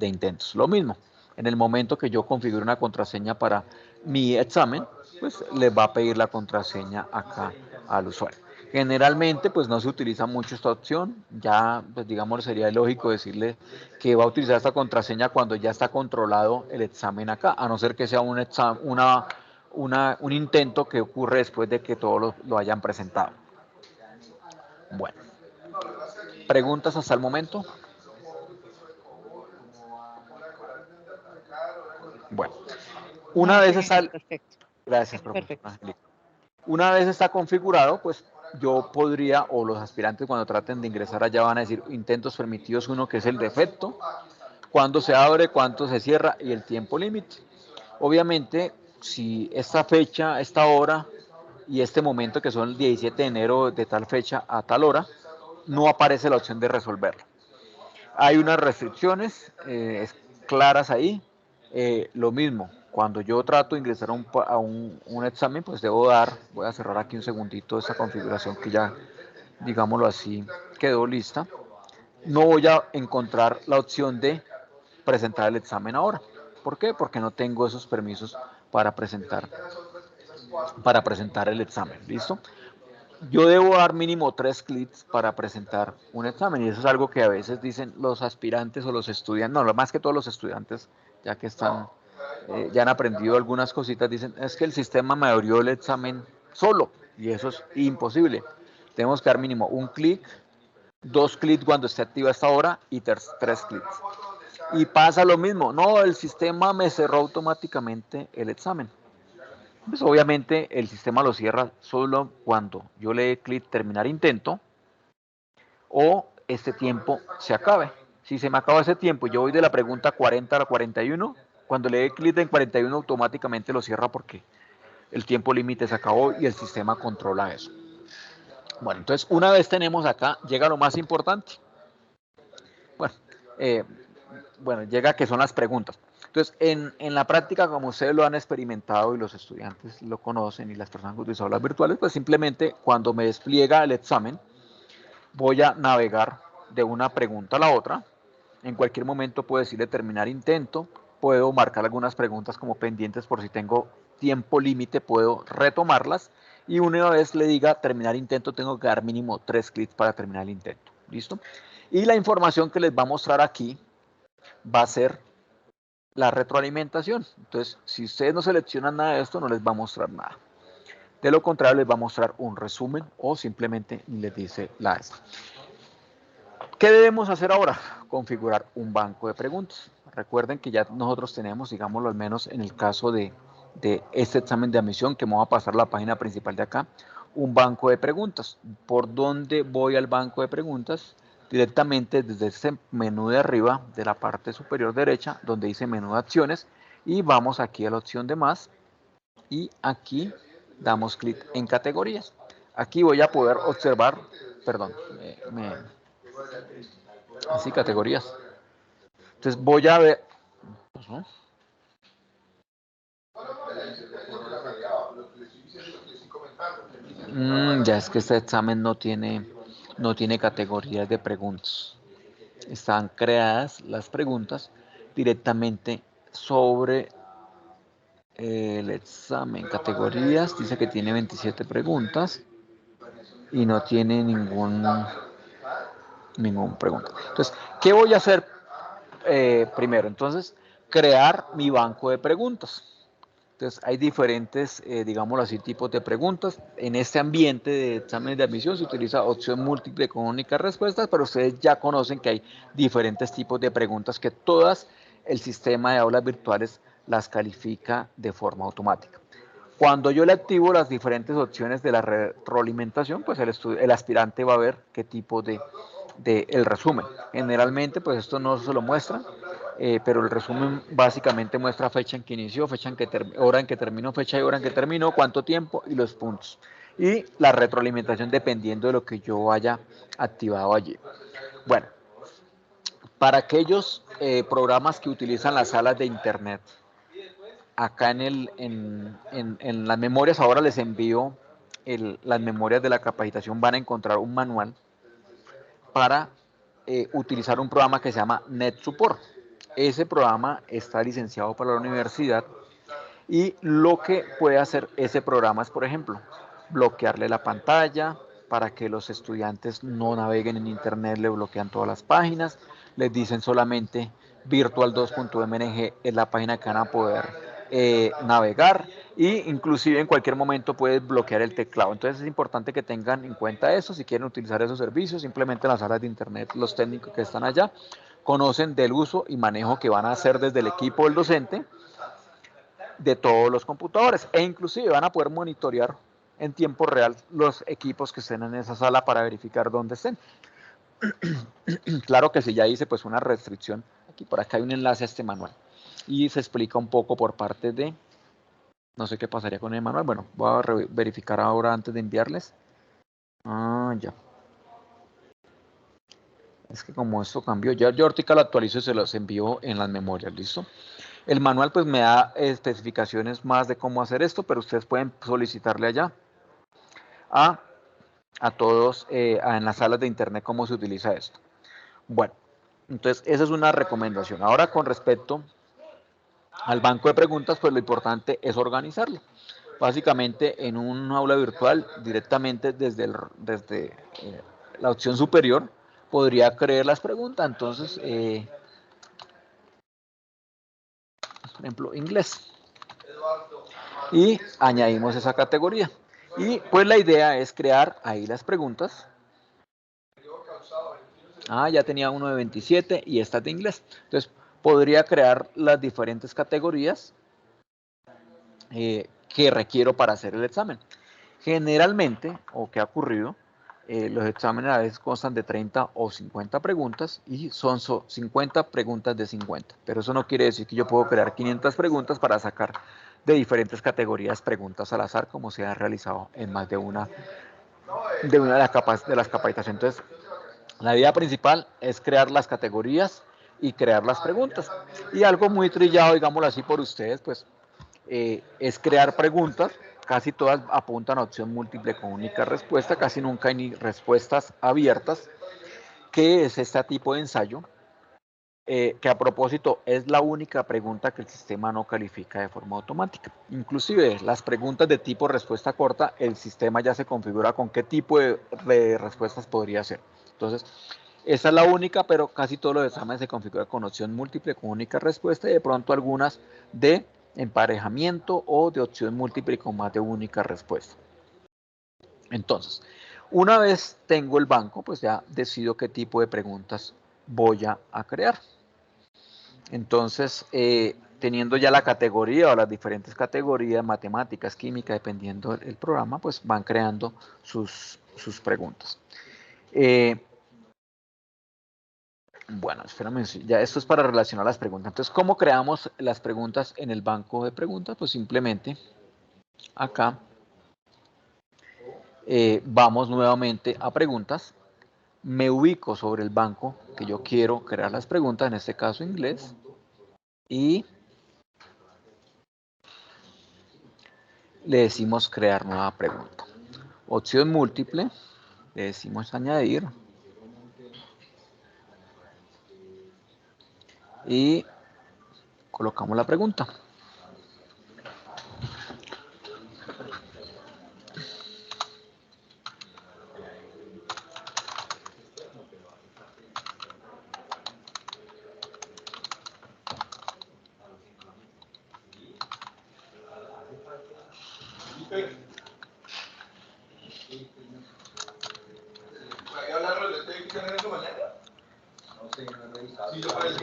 intentos. Lo mismo, en el momento que yo configure una contraseña para mi examen, pues le va a pedir la contraseña acá al usuario. Generalmente, pues no se utiliza mucho esta opción, ya, pues digamos, sería lógico decirle que va a utilizar esta contraseña cuando ya está controlado el examen acá, a no ser que sea una un intento que ocurre después de que todos lo hayan presentado. Bueno, ¿preguntas hasta el momento? Bueno, una No, vez señor, está... perfecto. Gracias, profesor Perfecto. Angélica. Una vez está configurado, pues yo podría, o los aspirantes cuando traten de ingresar allá van a decir intentos permitidos uno, que es el defecto, cuándo se abre, cuánto se cierra y el tiempo límite. Obviamente, si esta fecha, esta hora y este momento, que son el 17 de enero de tal fecha a tal hora, no aparece la opción de resolverlo. Hay unas restricciones claras ahí. Lo mismo, cuando yo trato de ingresar a un examen, pues debo dar, voy a cerrar aquí un segundito esta configuración que ya, digámoslo así, quedó lista. No voy a encontrar la opción de presentar el examen ahora. ¿Por qué? Porque no tengo esos permisos para presentar el examen. ¿Listo? Yo debo dar mínimo 3 clics para presentar un examen, y eso es algo que a veces dicen los aspirantes o los estudiantes, no, más que todos los estudiantes, ya que están, ya han aprendido algunas cositas, dicen, es que el sistema me abrió el examen solo, y eso es imposible. Tenemos que dar mínimo 1 clic, 2 clics cuando esté activa esta hora y 3 clics. Y pasa lo mismo, no, el sistema me cerró automáticamente el examen. Pues obviamente el sistema lo cierra solo cuando yo le dé clic terminar intento o este tiempo se acabe. Si se me acaba ese tiempo y yo voy de la pregunta 40 a la 41, cuando le dé clic en 41 automáticamente lo cierra porque el tiempo límite se acabó y el sistema controla eso. Bueno, entonces una vez tenemos acá, llega lo más importante. Bueno, llega que son las preguntas. Entonces, en la práctica, como ustedes lo han experimentado y los estudiantes lo conocen y las personas que utilizan las virtuales, pues simplemente cuando me despliega el examen, voy a navegar de una pregunta a la otra. En cualquier momento puedo decirle terminar intento, puedo marcar algunas preguntas como pendientes por si tengo tiempo límite, puedo retomarlas, y una vez le diga terminar intento, tengo que dar mínimo 3 clics para terminar el intento. ¿Listo? Y la información que les va a mostrar aquí va a ser la retroalimentación. Entonces, si ustedes no seleccionan nada de esto, no les va a mostrar nada. De lo contrario, les va a mostrar un resumen o simplemente les dice la ESA. ¿Qué debemos hacer ahora? Configurar un banco de preguntas. Recuerden que ya nosotros tenemos, digámoslo al menos en el caso de este examen de admisión, que me voy a pasar a la página principal de acá, un banco de preguntas. ¿Por dónde voy al banco de preguntas? Directamente desde ese menú de arriba, de la parte superior derecha, donde dice menú de acciones, y vamos aquí a la opción de más, y aquí damos clic en categorías. Aquí voy a poder observar, perdón, así categorías. Entonces voy a ver, ¿no? Ya es que este examen no tiene categorías de preguntas. Están creadas las preguntas directamente sobre el examen. Categorías, dice que tiene 27 preguntas y no tiene ningún pregunta. Entonces, ¿qué voy a hacer primero? Entonces, crear mi banco de preguntas. Entonces, hay diferentes, digámoslo así, tipos de preguntas. En este ambiente de exámenes de admisión se utiliza opción múltiple con únicas respuestas, pero ustedes ya conocen que hay diferentes tipos de preguntas que todas el sistema de aulas virtuales las califica de forma automática. Cuando yo le activo las diferentes opciones de la retroalimentación, pues el aspirante va a ver qué tipo de el resumen. Generalmente, pues esto no se lo muestra, pero el resumen básicamente muestra fecha en que inició, fecha en que hora en que terminó, fecha y hora en que terminó, cuánto tiempo y los puntos. Y la retroalimentación dependiendo de lo que yo haya activado allí. Bueno, para aquellos programas que utilizan las salas de internet, acá en las memorias, ahora les envío las memorias de la capacitación, van a encontrar un manual para utilizar un programa que se llama NetSupport. Ese programa está licenciado para la universidad y lo que puede hacer ese programa es, por ejemplo, bloquearle la pantalla para que los estudiantes no naveguen en internet, le bloquean todas las páginas, les dicen solamente virtual2.mng es la página que van a poder navegar, Y inclusive en cualquier momento puedes bloquear el teclado. Entonces es importante que tengan en cuenta eso. Si quieren utilizar esos servicios, simplemente en las salas de internet, los técnicos que están allá conocen del uso y manejo que van a hacer desde el equipo del docente de todos los computadores, e inclusive van a poder monitorear en tiempo real los equipos que estén en esa sala para verificar dónde estén. Claro que si ya hice pues una restricción, aquí por acá hay un enlace a este manual y se explica un poco por parte de, no sé qué pasaría con el manual. Bueno, voy a verificar ahora antes de enviarles. Ya. Es que como esto cambió, yo ahorita lo actualizo y se los envío en las memorias, ¿listo? El manual pues me da especificaciones más de cómo hacer esto, pero ustedes pueden solicitarle allá a todos en las salas de internet cómo se utiliza esto. Bueno, entonces esa es una recomendación. Ahora con respecto al banco de preguntas, pues lo importante es organizarlo. Básicamente en un aula virtual, directamente desde la opción superior, podría crear las preguntas. Entonces, por ejemplo, inglés. Y añadimos esa categoría. Y pues la idea es crear ahí las preguntas. Ya tenía uno de 27 y esta de inglés. Entonces, podría crear las diferentes categorías que requiero para hacer el examen. Generalmente, o que ha ocurrido, los exámenes a veces constan de 30 o 50 preguntas y son 50 preguntas de 50. Pero eso no quiere decir que yo puedo crear 500 preguntas para sacar de diferentes categorías preguntas al azar, como se ha realizado en más de una de las capacitaciones. Entonces, la idea principal es crear las categorías y crear las preguntas. Y algo muy trillado, digámoslo así por ustedes, pues es crear preguntas. Casi todas apuntan a opción múltiple con única respuesta, casi nunca hay ni respuestas abiertas, que es este tipo de ensayo, que a propósito es la única pregunta que el sistema no califica de forma automática. Inclusive las preguntas de tipo respuesta corta, el sistema ya se configura con qué tipo de respuestas podría ser. Entonces, esa es la única, pero casi todos los exámenes se configuran con opción múltiple con única respuesta y de pronto algunas de emparejamiento o de opción múltiple con más de única respuesta. Entonces, una vez tengo el banco, pues ya decido qué tipo de preguntas voy a crear. Entonces, teniendo ya la categoría o las diferentes categorías, matemáticas, química, dependiendo del programa, pues van creando sus preguntas. Bueno, espérame, ya esto es para relacionar las preguntas. Entonces, ¿cómo creamos las preguntas en el banco de preguntas? Pues simplemente acá vamos nuevamente a preguntas, me ubico sobre el banco que yo quiero crear las preguntas, en este caso inglés, y le decimos crear nueva pregunta. Opción múltiple, le decimos añadir, y colocamos la pregunta.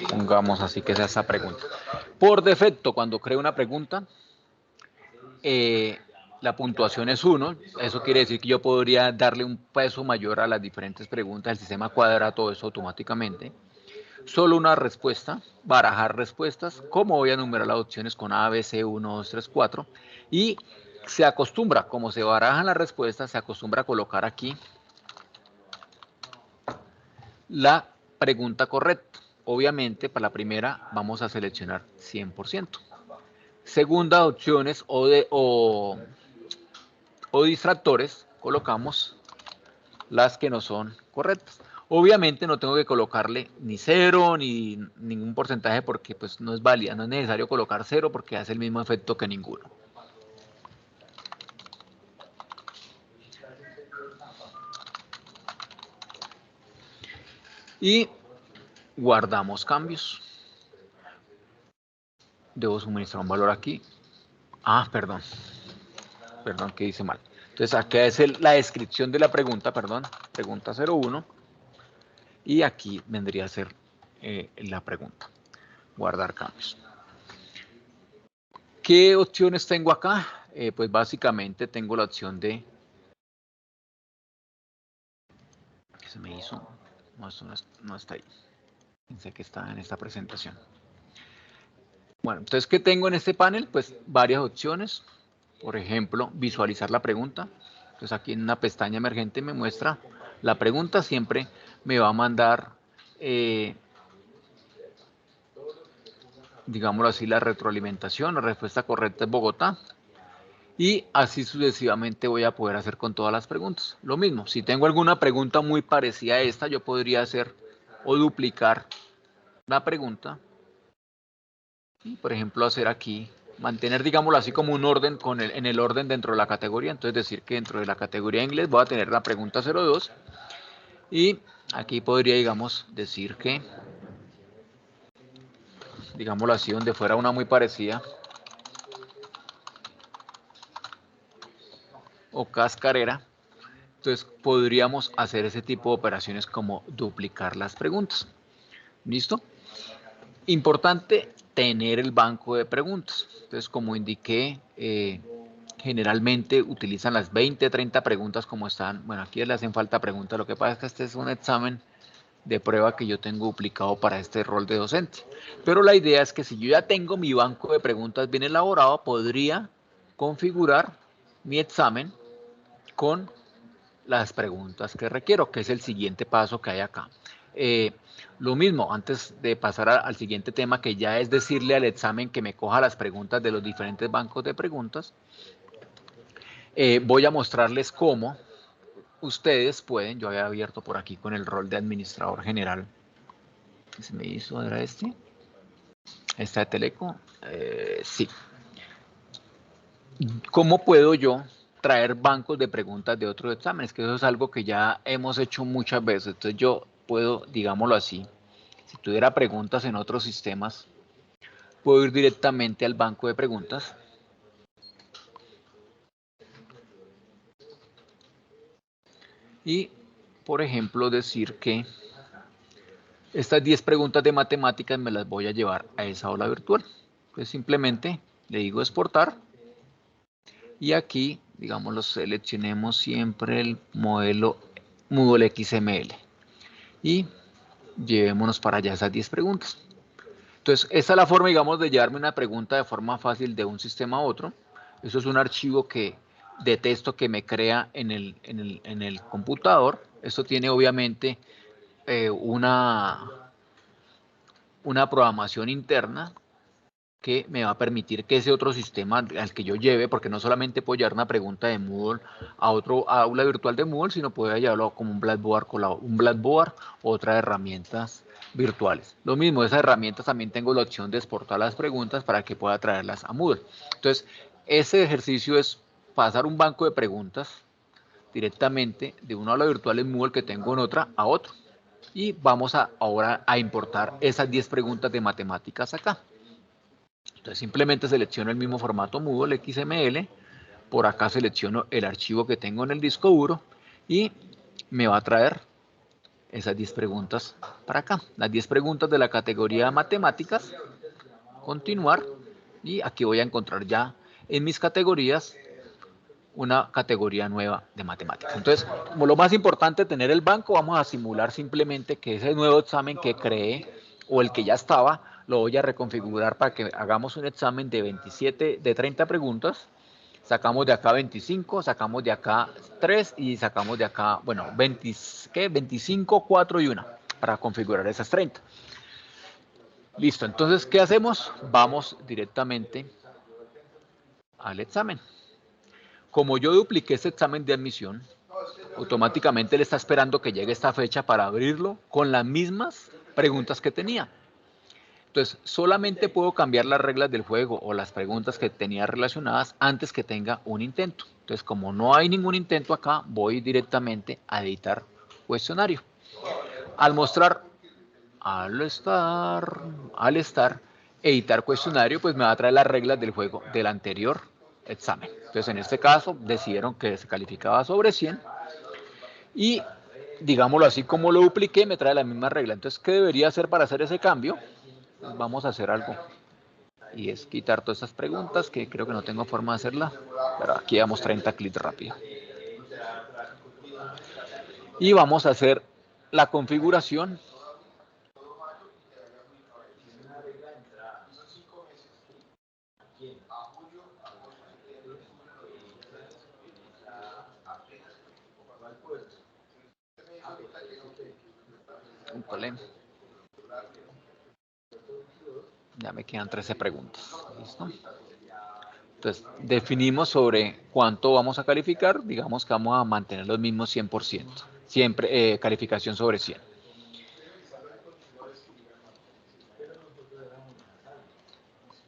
Pongamos así que sea esa pregunta. Por defecto, cuando creo una pregunta, la puntuación es 1. Eso quiere decir que yo podría darle un peso mayor a las diferentes preguntas. El sistema cuadra todo eso automáticamente. Solo una respuesta, barajar respuestas. ¿Cómo voy a numerar las opciones con A, B, C, 1, 2, 3, 4? Y se acostumbra, como se barajan las respuestas, se acostumbra a colocar aquí la pregunta correcta. Obviamente, para la primera vamos a seleccionar 100%. Segunda, opciones o distractores, colocamos las que no son correctas. Obviamente no tengo que colocarle ni 0 ni ningún porcentaje porque pues no es válida, no es necesario colocar 0 porque hace el mismo efecto que ninguno. Y guardamos cambios. Debo suministrar un valor aquí. Perdón que hice mal. Entonces acá es la descripción de la pregunta, pregunta 01, y aquí vendría a ser la pregunta. Guardar cambios. ¿Qué opciones tengo acá? Pues básicamente tengo la opción de... ¿Qué se me hizo? No, esto no está ahí. Pensé que estaba en esta presentación. Bueno, entonces, ¿qué tengo en este panel? Pues varias opciones. Por ejemplo, visualizar la pregunta. Entonces aquí en una pestaña emergente me muestra la pregunta. Siempre me va a mandar, digámoslo así, la retroalimentación. La respuesta correcta es Bogotá. Y así sucesivamente voy a poder hacer con todas las preguntas. Lo mismo, si tengo alguna pregunta muy parecida a esta, yo podría hacer o duplicar la pregunta. Y, por ejemplo, hacer aquí, mantener, digámoslo así, como un orden en el orden dentro de la categoría. Entonces decir que dentro de la categoría de inglés voy a tener la pregunta 02. Y aquí podría, digamos, decir que, digámoslo así, donde fuera una muy parecida, o cascarera, entonces podríamos hacer ese tipo de operaciones como duplicar las preguntas. ¿Listo? Importante tener el banco de preguntas. Entonces, como indiqué, generalmente utilizan las 20, 30 preguntas como están. Bueno, aquí le hacen falta preguntas. Lo que pasa es que este es un examen de prueba que yo tengo duplicado para este rol de docente. Pero la idea es que si yo ya tengo mi banco de preguntas bien elaborado, podría configurar mi examen con las preguntas que requiero, que es el siguiente paso que hay acá. Lo mismo, antes de pasar al siguiente tema, que ya es decirle al examen que me coja las preguntas de los diferentes bancos de preguntas, voy a mostrarles cómo ustedes pueden, yo había abierto por aquí con el rol de administrador general, ¿qué se me hizo? ¿Era este? ¿Esta de Teleco? Sí. ¿Cómo puedo yo traer bancos de preguntas de otros exámenes? Que eso es algo que ya hemos hecho muchas veces. Entonces yo puedo, digámoslo así, si tuviera preguntas en otros sistemas, puedo ir directamente al banco de preguntas. Y, por ejemplo, decir que estas 10 preguntas de matemáticas me las voy a llevar a esa aula virtual. Entonces simplemente le digo exportar. Y aquí, digamos, seleccionemos siempre el modelo Moodle XML. Y llevémonos para allá esas 10 preguntas. Entonces, esta es la forma, digamos, de llevarme una pregunta de forma fácil de un sistema a otro. Eso es un archivo de texto que me crea en el computador. Esto tiene, obviamente, una programación interna que me va a permitir que ese otro sistema al que yo lleve, porque no solamente puedo llevar una pregunta de Moodle a otro aula virtual de Moodle, sino puedo llevarlo como un Blackboard, o otras herramientas virtuales. Lo mismo, esas herramientas también tengo la opción de exportar las preguntas para que pueda traerlas a Moodle. Entonces, ese ejercicio es pasar un banco de preguntas directamente de una aula virtual en Moodle que tengo en otra a otro. Y vamos ahora a importar esas 10 preguntas de matemáticas acá. Entonces simplemente selecciono el mismo formato Moodle XML, por acá selecciono el archivo que tengo en el disco duro y me va a traer esas 10 preguntas para acá. Las 10 preguntas de la categoría matemáticas, continuar, y aquí voy a encontrar ya en mis categorías una categoría nueva de matemáticas. Entonces, como lo más importante tener el banco, vamos a simular simplemente que ese nuevo examen que creé o el que ya estaba, lo voy a reconfigurar para que hagamos un examen de 30 preguntas. Sacamos de acá 25, sacamos de acá 3 y sacamos de acá, bueno, 25, 4 y 1 para configurar esas 30. Listo, entonces, ¿qué hacemos? Vamos directamente al examen. Como yo dupliqué este examen de admisión, automáticamente él está esperando que llegue esta fecha para abrirlo con las mismas preguntas que tenía. Entonces, solamente puedo cambiar las reglas del juego o las preguntas que tenía relacionadas antes que tenga un intento. Entonces, como no hay ningún intento acá, voy directamente a editar cuestionario. Al estar editar cuestionario, pues me va a traer las reglas del juego del anterior examen. Entonces, en este caso, decidieron que se calificaba sobre 100 y, digámoslo así, como lo dupliqué, me trae la misma regla. Entonces, ¿qué debería hacer para hacer ese cambio? Pues vamos a hacer algo y es quitar todas estas preguntas, que creo que no tengo forma de hacerla, pero aquí damos 30 clics rápido. Y vamos a hacer la configuración. Ya me quedan 13 preguntas. ¿Listo? Entonces, definimos sobre cuánto vamos a calificar. Digamos que vamos a mantener los mismos 100%. Siempre calificación sobre 100.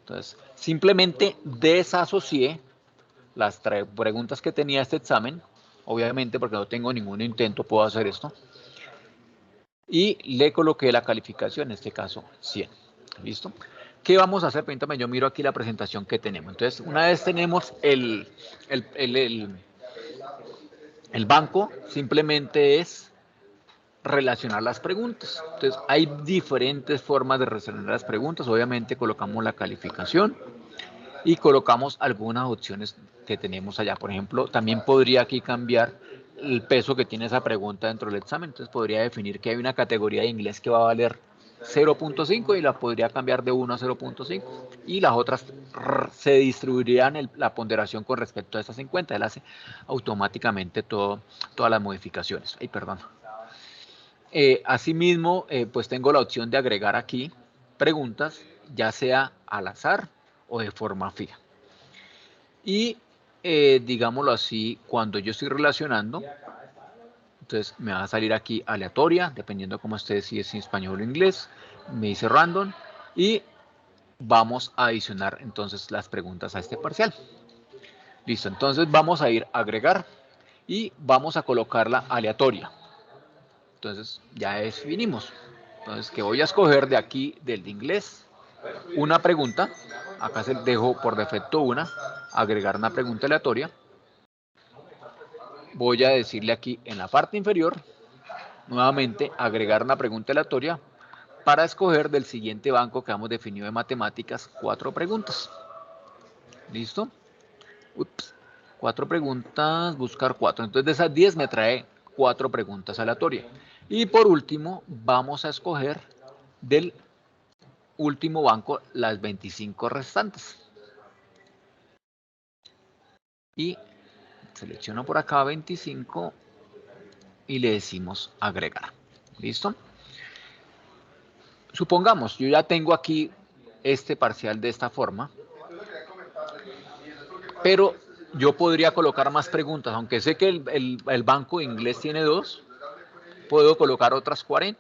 Entonces, simplemente desasocié las preguntas que tenía este examen. Obviamente, porque no tengo ningún intento, puedo hacer esto. Y le coloqué la calificación, en este caso 100. ¿Listo? ¿Qué vamos a hacer? Permítame, yo miro aquí la presentación que tenemos. Entonces, una vez tenemos el banco, simplemente es relacionar las preguntas. Entonces, hay diferentes formas de relacionar las preguntas. Obviamente, colocamos la calificación y colocamos algunas opciones que tenemos allá. Por ejemplo, también podría aquí cambiar el peso que tiene esa pregunta dentro del examen. Entonces podría definir que hay una categoría de inglés que va a valer 0.5 y la podría cambiar de 1 a 0.5 y las otras se distribuirían la ponderación con respecto a esas 50. Él hace automáticamente todas las modificaciones. Ay, perdón. Asimismo, pues tengo la opción de agregar aquí preguntas, ya sea al azar o de forma fija. Y digámoslo así, cuando yo estoy relacionando, entonces me va a salir aquí aleatoria, dependiendo de cómo esté, si es en español o inglés, me dice random y vamos a adicionar entonces las preguntas a este parcial. Listo, entonces vamos a ir a agregar y vamos a colocarla aleatoria. Entonces ya definimos. Entonces que voy a escoger de aquí del de inglés una pregunta. Acá se dejo por defecto una, agregar una pregunta aleatoria. Voy a decirle aquí en la parte inferior, nuevamente agregar una pregunta aleatoria para escoger del siguiente banco que hemos definido de matemáticas 4 preguntas. ¿Listo? Ups, 4 preguntas, buscar 4. Entonces de esas 10 me trae 4 preguntas aleatorias. Y por último, vamos a escoger del último banco las 25 restantes. Y selecciono por acá 25 y le decimos agregar. ¿Listo? Supongamos, yo ya tengo aquí este parcial de esta forma, pero yo podría colocar más preguntas, aunque sé que el banco inglés tiene 2, puedo colocar otras 40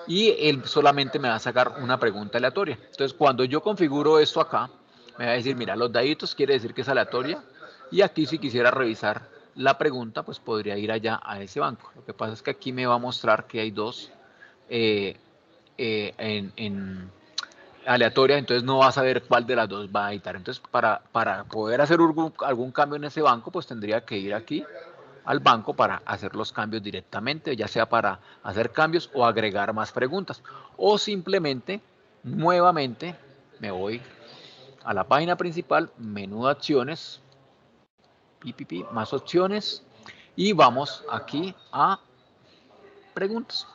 y él solamente me va a sacar una pregunta aleatoria. Entonces, cuando yo configuro esto acá, me va a decir, mira, los daditos quiere decir que es aleatoria y aquí si quisiera revisar la pregunta, pues podría ir allá a ese banco. Lo que pasa es que aquí me va a mostrar que hay 2 en aleatorias, entonces no va a saber cuál de las 2 va a editar. Entonces, para poder hacer algún cambio en ese banco, pues tendría que ir aquí al banco para hacer los cambios directamente, ya sea para hacer cambios o agregar más preguntas. O simplemente, nuevamente, me voy a la página principal, menú de acciones, más opciones, y vamos aquí a preguntas.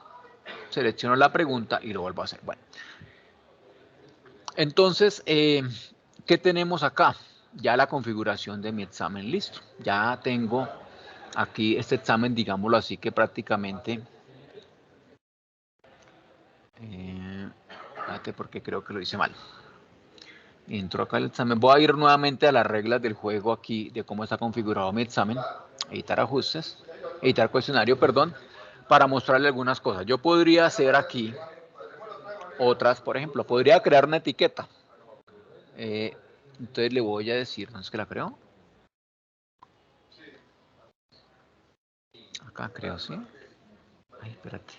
Selecciono la pregunta y lo vuelvo a hacer. Bueno, entonces, ¿qué tenemos acá? Ya la configuración de mi examen listo. Ya tengo aquí este examen, digámoslo así, que prácticamente... espérate porque creo que lo hice mal. Entro acá al examen. Voy a ir nuevamente a las reglas del juego aquí, de cómo está configurado mi examen. Editar ajustes. Editar cuestionario, perdón. Para mostrarle algunas cosas. Yo podría hacer aquí otras, por ejemplo, podría crear una etiqueta. Entonces le voy a decir, ¿no es que la creo? Acá creo, ¿sí? Ay, espérate.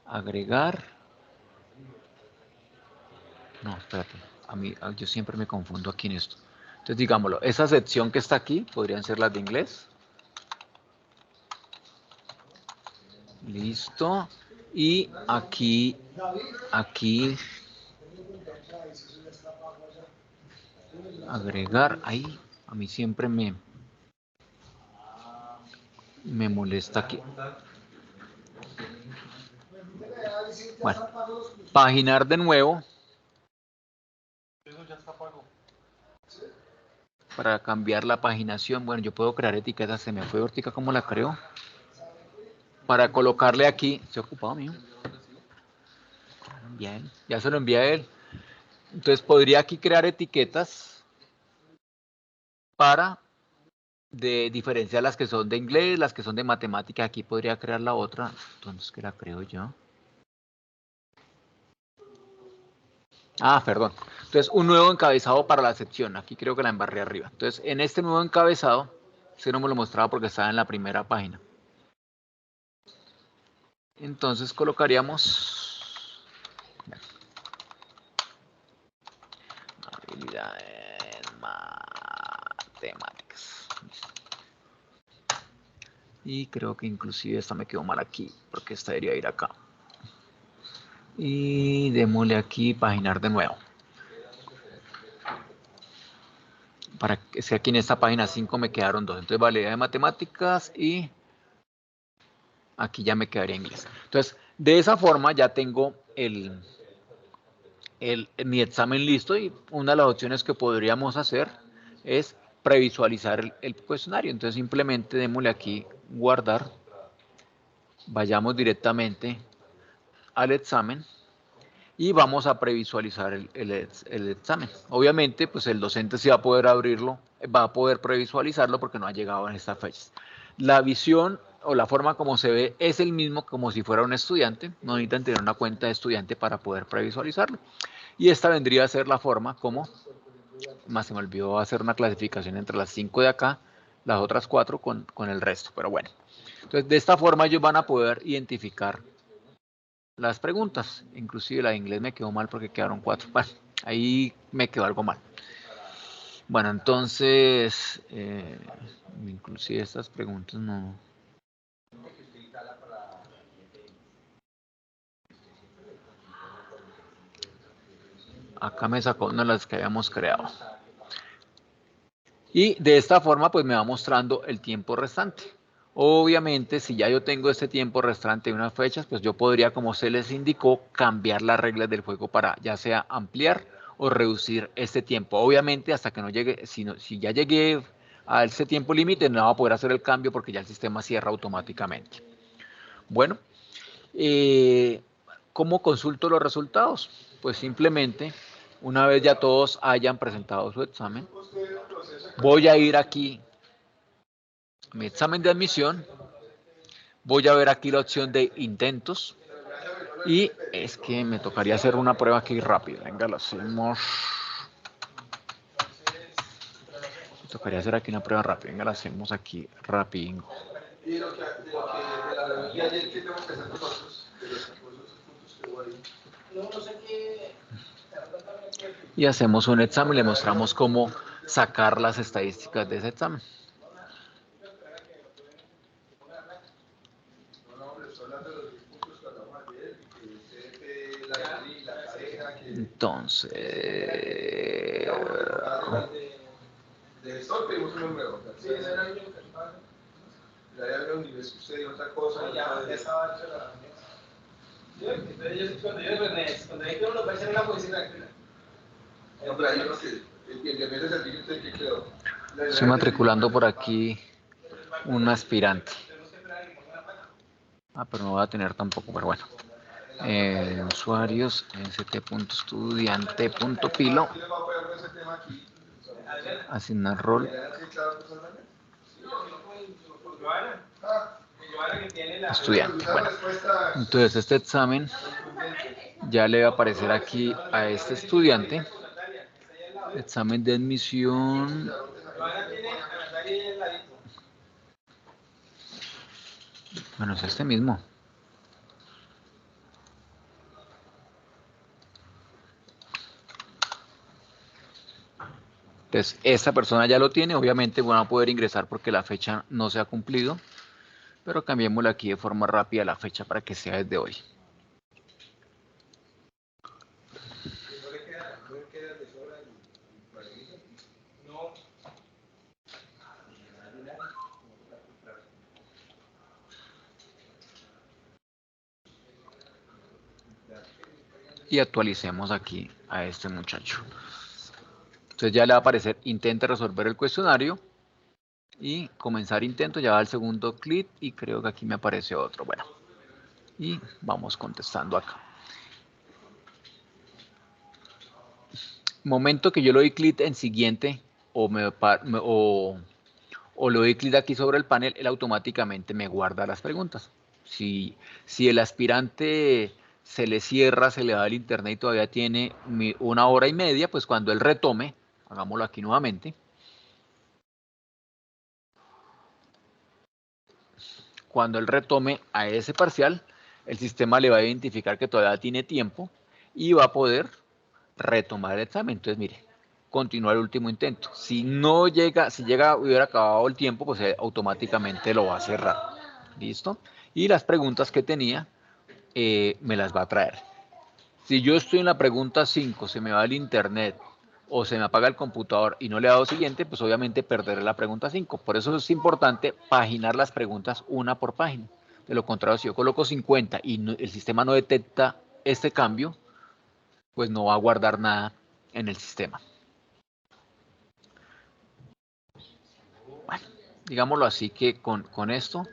Agregar. No, espérate. Yo siempre me confundo aquí en esto. Entonces, digámoslo, esa sección que está aquí podrían ser las de inglés. Listo. Y aquí, agregar, ahí, a mí siempre me molesta aquí. Bueno, paginar de nuevo. Para cambiar la paginación, bueno, yo puedo crear etiquetas, se me fue Ortica, ¿cómo la creo? Para colocarle aquí, ¿se ha ocupado mío? Bien, ya se lo envié a él. Entonces podría aquí crear etiquetas para diferenciar las que son de inglés, las que son de matemática. Aquí podría crear la otra. Entonces, ¿qué la creo yo? Ah, perdón. Entonces, un nuevo encabezado para la sección. Aquí creo que la embarré arriba. Entonces, en este nuevo encabezado, no me lo mostraba porque estaba en la primera página. Entonces, colocaríamos habilidades matemáticas. Y creo que inclusive esta me quedó mal aquí, porque esta debería ir acá. Y démosle aquí paginar de nuevo. Para que aquí en esta página 5 me quedaron dos. Entonces, validad de matemáticas y aquí ya me quedaría inglés. Entonces, de esa forma ya tengo mi examen listo y una de las opciones que podríamos hacer es previsualizar el cuestionario. Entonces, simplemente démosle aquí guardar. Vayamos directamente al examen y vamos a previsualizar el examen. Obviamente, pues el docente sí va a poder abrirlo, va a poder previsualizarlo porque no ha llegado en estas fechas. La visión o la forma como se ve es el mismo como si fuera un estudiante, no necesitan tener una cuenta de estudiante para poder previsualizarlo. Y esta vendría a ser la forma como, más se me olvidó hacer una clasificación entre las 5 de acá, las otras 4 con el resto, pero bueno. Entonces, de esta forma ellos van a poder identificar las preguntas. Inclusive la de inglés me quedó mal porque quedaron 4. Bueno, ahí me quedó algo mal. Bueno, entonces, inclusive estas preguntas no. Acá me sacó una de las que habíamos creado. Y de esta forma, pues me va mostrando el tiempo restante. Obviamente, si ya yo tengo este tiempo restante de unas fechas, pues yo podría, como se les indicó, cambiar las reglas del juego para ya sea ampliar o reducir este tiempo. Obviamente, hasta que no llegue, si ya llegué a ese tiempo límite, no va a poder hacer el cambio porque ya el sistema cierra automáticamente. Bueno, ¿cómo consulto los resultados? Pues simplemente, una vez ya todos hayan presentado su examen, voy a ir aquí a mi examen de admisión, voy a ver aquí la opción de intentos y es que me tocaría hacer una prueba aquí rápida. Venga, la hacemos. Me tocaría hacer aquí una prueba rápida. Venga, la hacemos aquí rápido. Y hacemos un examen y le mostramos cómo sacar las estadísticas de ese examen. Entonces, de sol pedimos uno nuevo. Sí, ese era el único que pasa. Ya había un nivel que usted dio otra cosa. Ya estaba hecho la. Entonces, cuando yo que uno lo va a hacer en la poesía. No, pero ahí no sé. El de servicio que quedó. Estoy matriculando por aquí un aspirante. Ah, pero no voy a tener tampoco, pero bueno. Usuarios, st.estudiante.pilo. Asignar rol. Estudiante. Bueno, entonces este examen ya le va a aparecer aquí a este estudiante. Examen de admisión. Bueno, es este mismo. Entonces, esta persona ya lo tiene, obviamente van a poder ingresar porque la fecha no se ha cumplido, pero cambiémosle aquí de forma rápida la fecha para que sea desde hoy. Y actualicemos aquí a este muchacho. Entonces ya le va a aparecer, intente resolver el cuestionario y comenzar intento, ya va al segundo clic y creo que aquí me aparece otro. Bueno, y vamos contestando acá. Momento que yo le doy clic en siguiente o le doy clic aquí sobre el panel, él automáticamente me guarda las preguntas. Si el aspirante se le cierra, se le da el internet y todavía tiene 1 hora y media, pues cuando él retome, hagámoslo aquí nuevamente. Cuando él retome a ese parcial, el sistema le va a identificar que todavía tiene tiempo y va a poder retomar el examen. Entonces, mire, continuar el último intento. Si hubiera acabado el tiempo, pues automáticamente lo va a cerrar. ¿Listo? Y las preguntas que tenía, me las va a traer. Si yo estoy en la pregunta 5, se me va el internet o se me apaga el computador y no le he dado siguiente, pues obviamente perderé la pregunta 5. Por eso es importante paginar las preguntas una por página. De lo contrario, si yo coloco 50 y el sistema no detecta este cambio, pues no va a guardar nada en el sistema. Bueno, digámoslo así que con esto,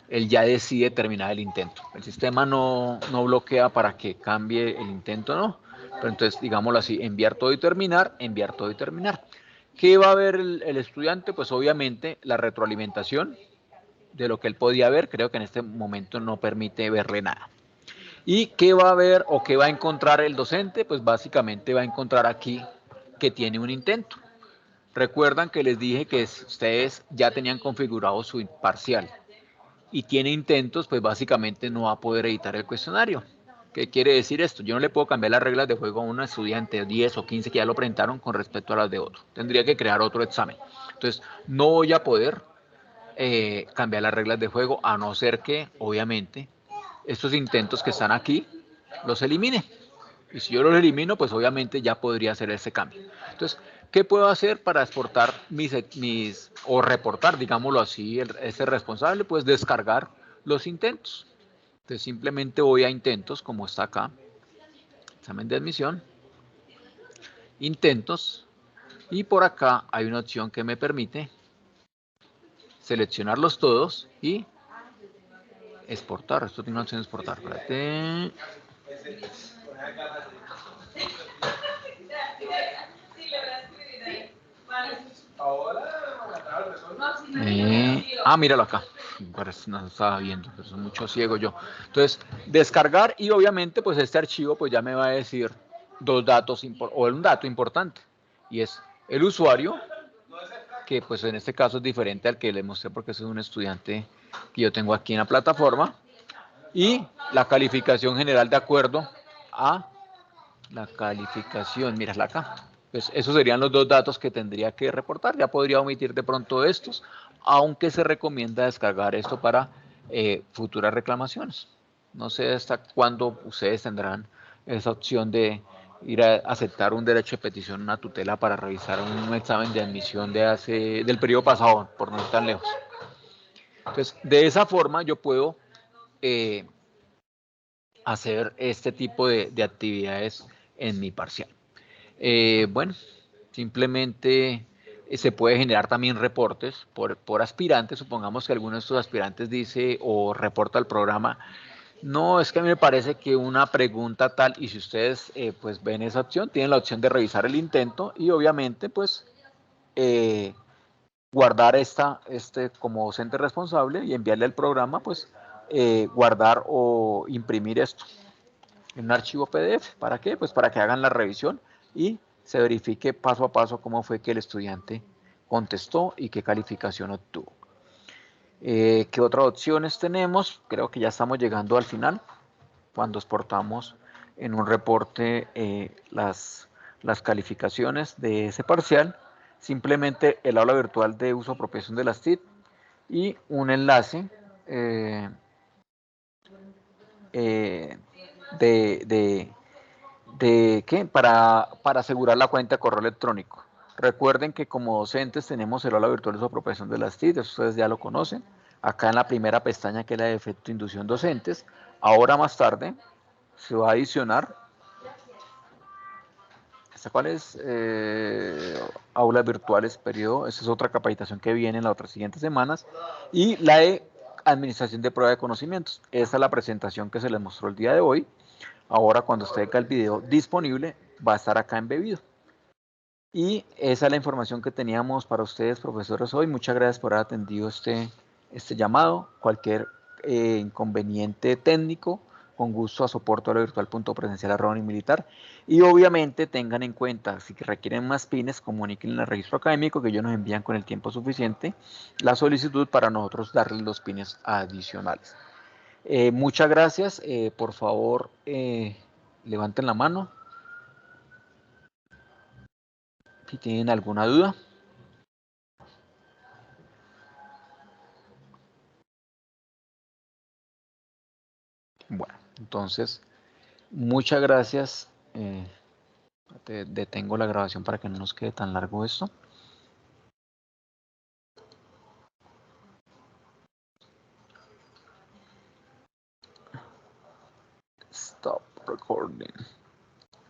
él ya decide terminar el intento. El sistema no bloquea para que cambie el intento, no. Pero entonces, digámoslo así, enviar todo y terminar, enviar todo y terminar. ¿Qué va a ver el estudiante? Pues obviamente la retroalimentación de lo que él podía ver. Creo que en este momento no permite verle nada. ¿Y qué va a ver o qué va a encontrar el docente? Pues básicamente va a encontrar aquí que tiene un intento. Recuerdan que les dije que ustedes ya tenían configurado su parcial y tiene intentos, pues básicamente no va a poder editar el cuestionario. ¿Qué quiere decir esto? Yo no le puedo cambiar las reglas de juego a un estudiante 10 o 15 que ya lo presentaron con respecto a las de otro. Tendría que crear otro examen. Entonces, no voy a poder cambiar las reglas de juego a no ser que, obviamente, estos intentos que están aquí los elimine. Y si yo los elimino, pues obviamente ya podría hacer ese cambio. Entonces, ¿qué puedo hacer para exportar o reportar, digámoslo así, ese responsable? Pues descargar los intentos. Entonces simplemente voy a intentos, como está acá, examen de admisión, intentos, y por acá hay una opción que me permite seleccionarlos todos y exportar. Esto tiene una opción de exportar. Espérate. Míralo acá. No estaba viendo, pero soy mucho ciego yo. Entonces, descargar y obviamente pues este archivo pues ya me va a decir dos datos o un dato importante y es el usuario, que pues en este caso es diferente al que le mostré porque es un estudiante que yo tengo aquí en la plataforma, y la calificación general de acuerdo a la calificación, mírala acá. Pues esos serían los dos datos que tendría que reportar. Ya podría omitir de pronto estos, aunque se recomienda descargar esto para futuras reclamaciones. No sé hasta cuándo ustedes tendrán esa opción de ir a aceptar un derecho de petición, una tutela para revisar un examen de admisión del periodo pasado, por no ir tan lejos. Entonces, de esa forma yo puedo hacer este tipo de actividades en mi parcial. Bueno, simplemente se puede generar también reportes por aspirantes. Supongamos que alguno de estos aspirantes dice o reporta al programa: no, es que a mí me parece que una pregunta tal, y si ustedes pues ven esa opción, tienen la opción de revisar el intento y obviamente pues guardar como docente responsable y enviarle al programa pues guardar o imprimir esto en un archivo PDF. ¿Para qué? Pues para que hagan la revisión y se verifique paso a paso cómo fue que el estudiante contestó y qué calificación obtuvo. ¿Qué otras opciones tenemos? Creo que ya estamos llegando al final, cuando exportamos en un reporte las calificaciones de ese parcial. simplemente el aula virtual de uso apropiación de las TIC y un enlace ¿qué? Para asegurar la cuenta de correo electrónico. Recuerden que como docentes tenemos el aula virtual de uso apropiación de las TIC, ustedes ya lo conocen. Acá en la primera pestaña que es la de efecto inducción docentes. Ahora más tarde se va a adicionar ¿esta cuál es? Aulas virtuales, periodo. Esa es otra capacitación que viene en las otras siguientes semanas. Y la de administración de prueba de conocimientos. Esta es la presentación que se les mostró el día de hoy. Ahora cuando esté acá el video disponible, va a estar acá embebido. Y esa es la información que teníamos para ustedes, profesores, hoy. Muchas gracias por haber atendido este llamado. Cualquier inconveniente técnico, con gusto a soporte.virtual.presencial@unimilitar. Y obviamente tengan en cuenta, si requieren más pines, comuniquen en el registro académico que ellos nos envían con el tiempo suficiente la solicitud para nosotros darles los pines adicionales. Muchas gracias. Por favor, levanten la mano si tienen alguna duda. Bueno, entonces, muchas gracias. Detengo la grabación para que no nos quede tan largo esto. Stop recording.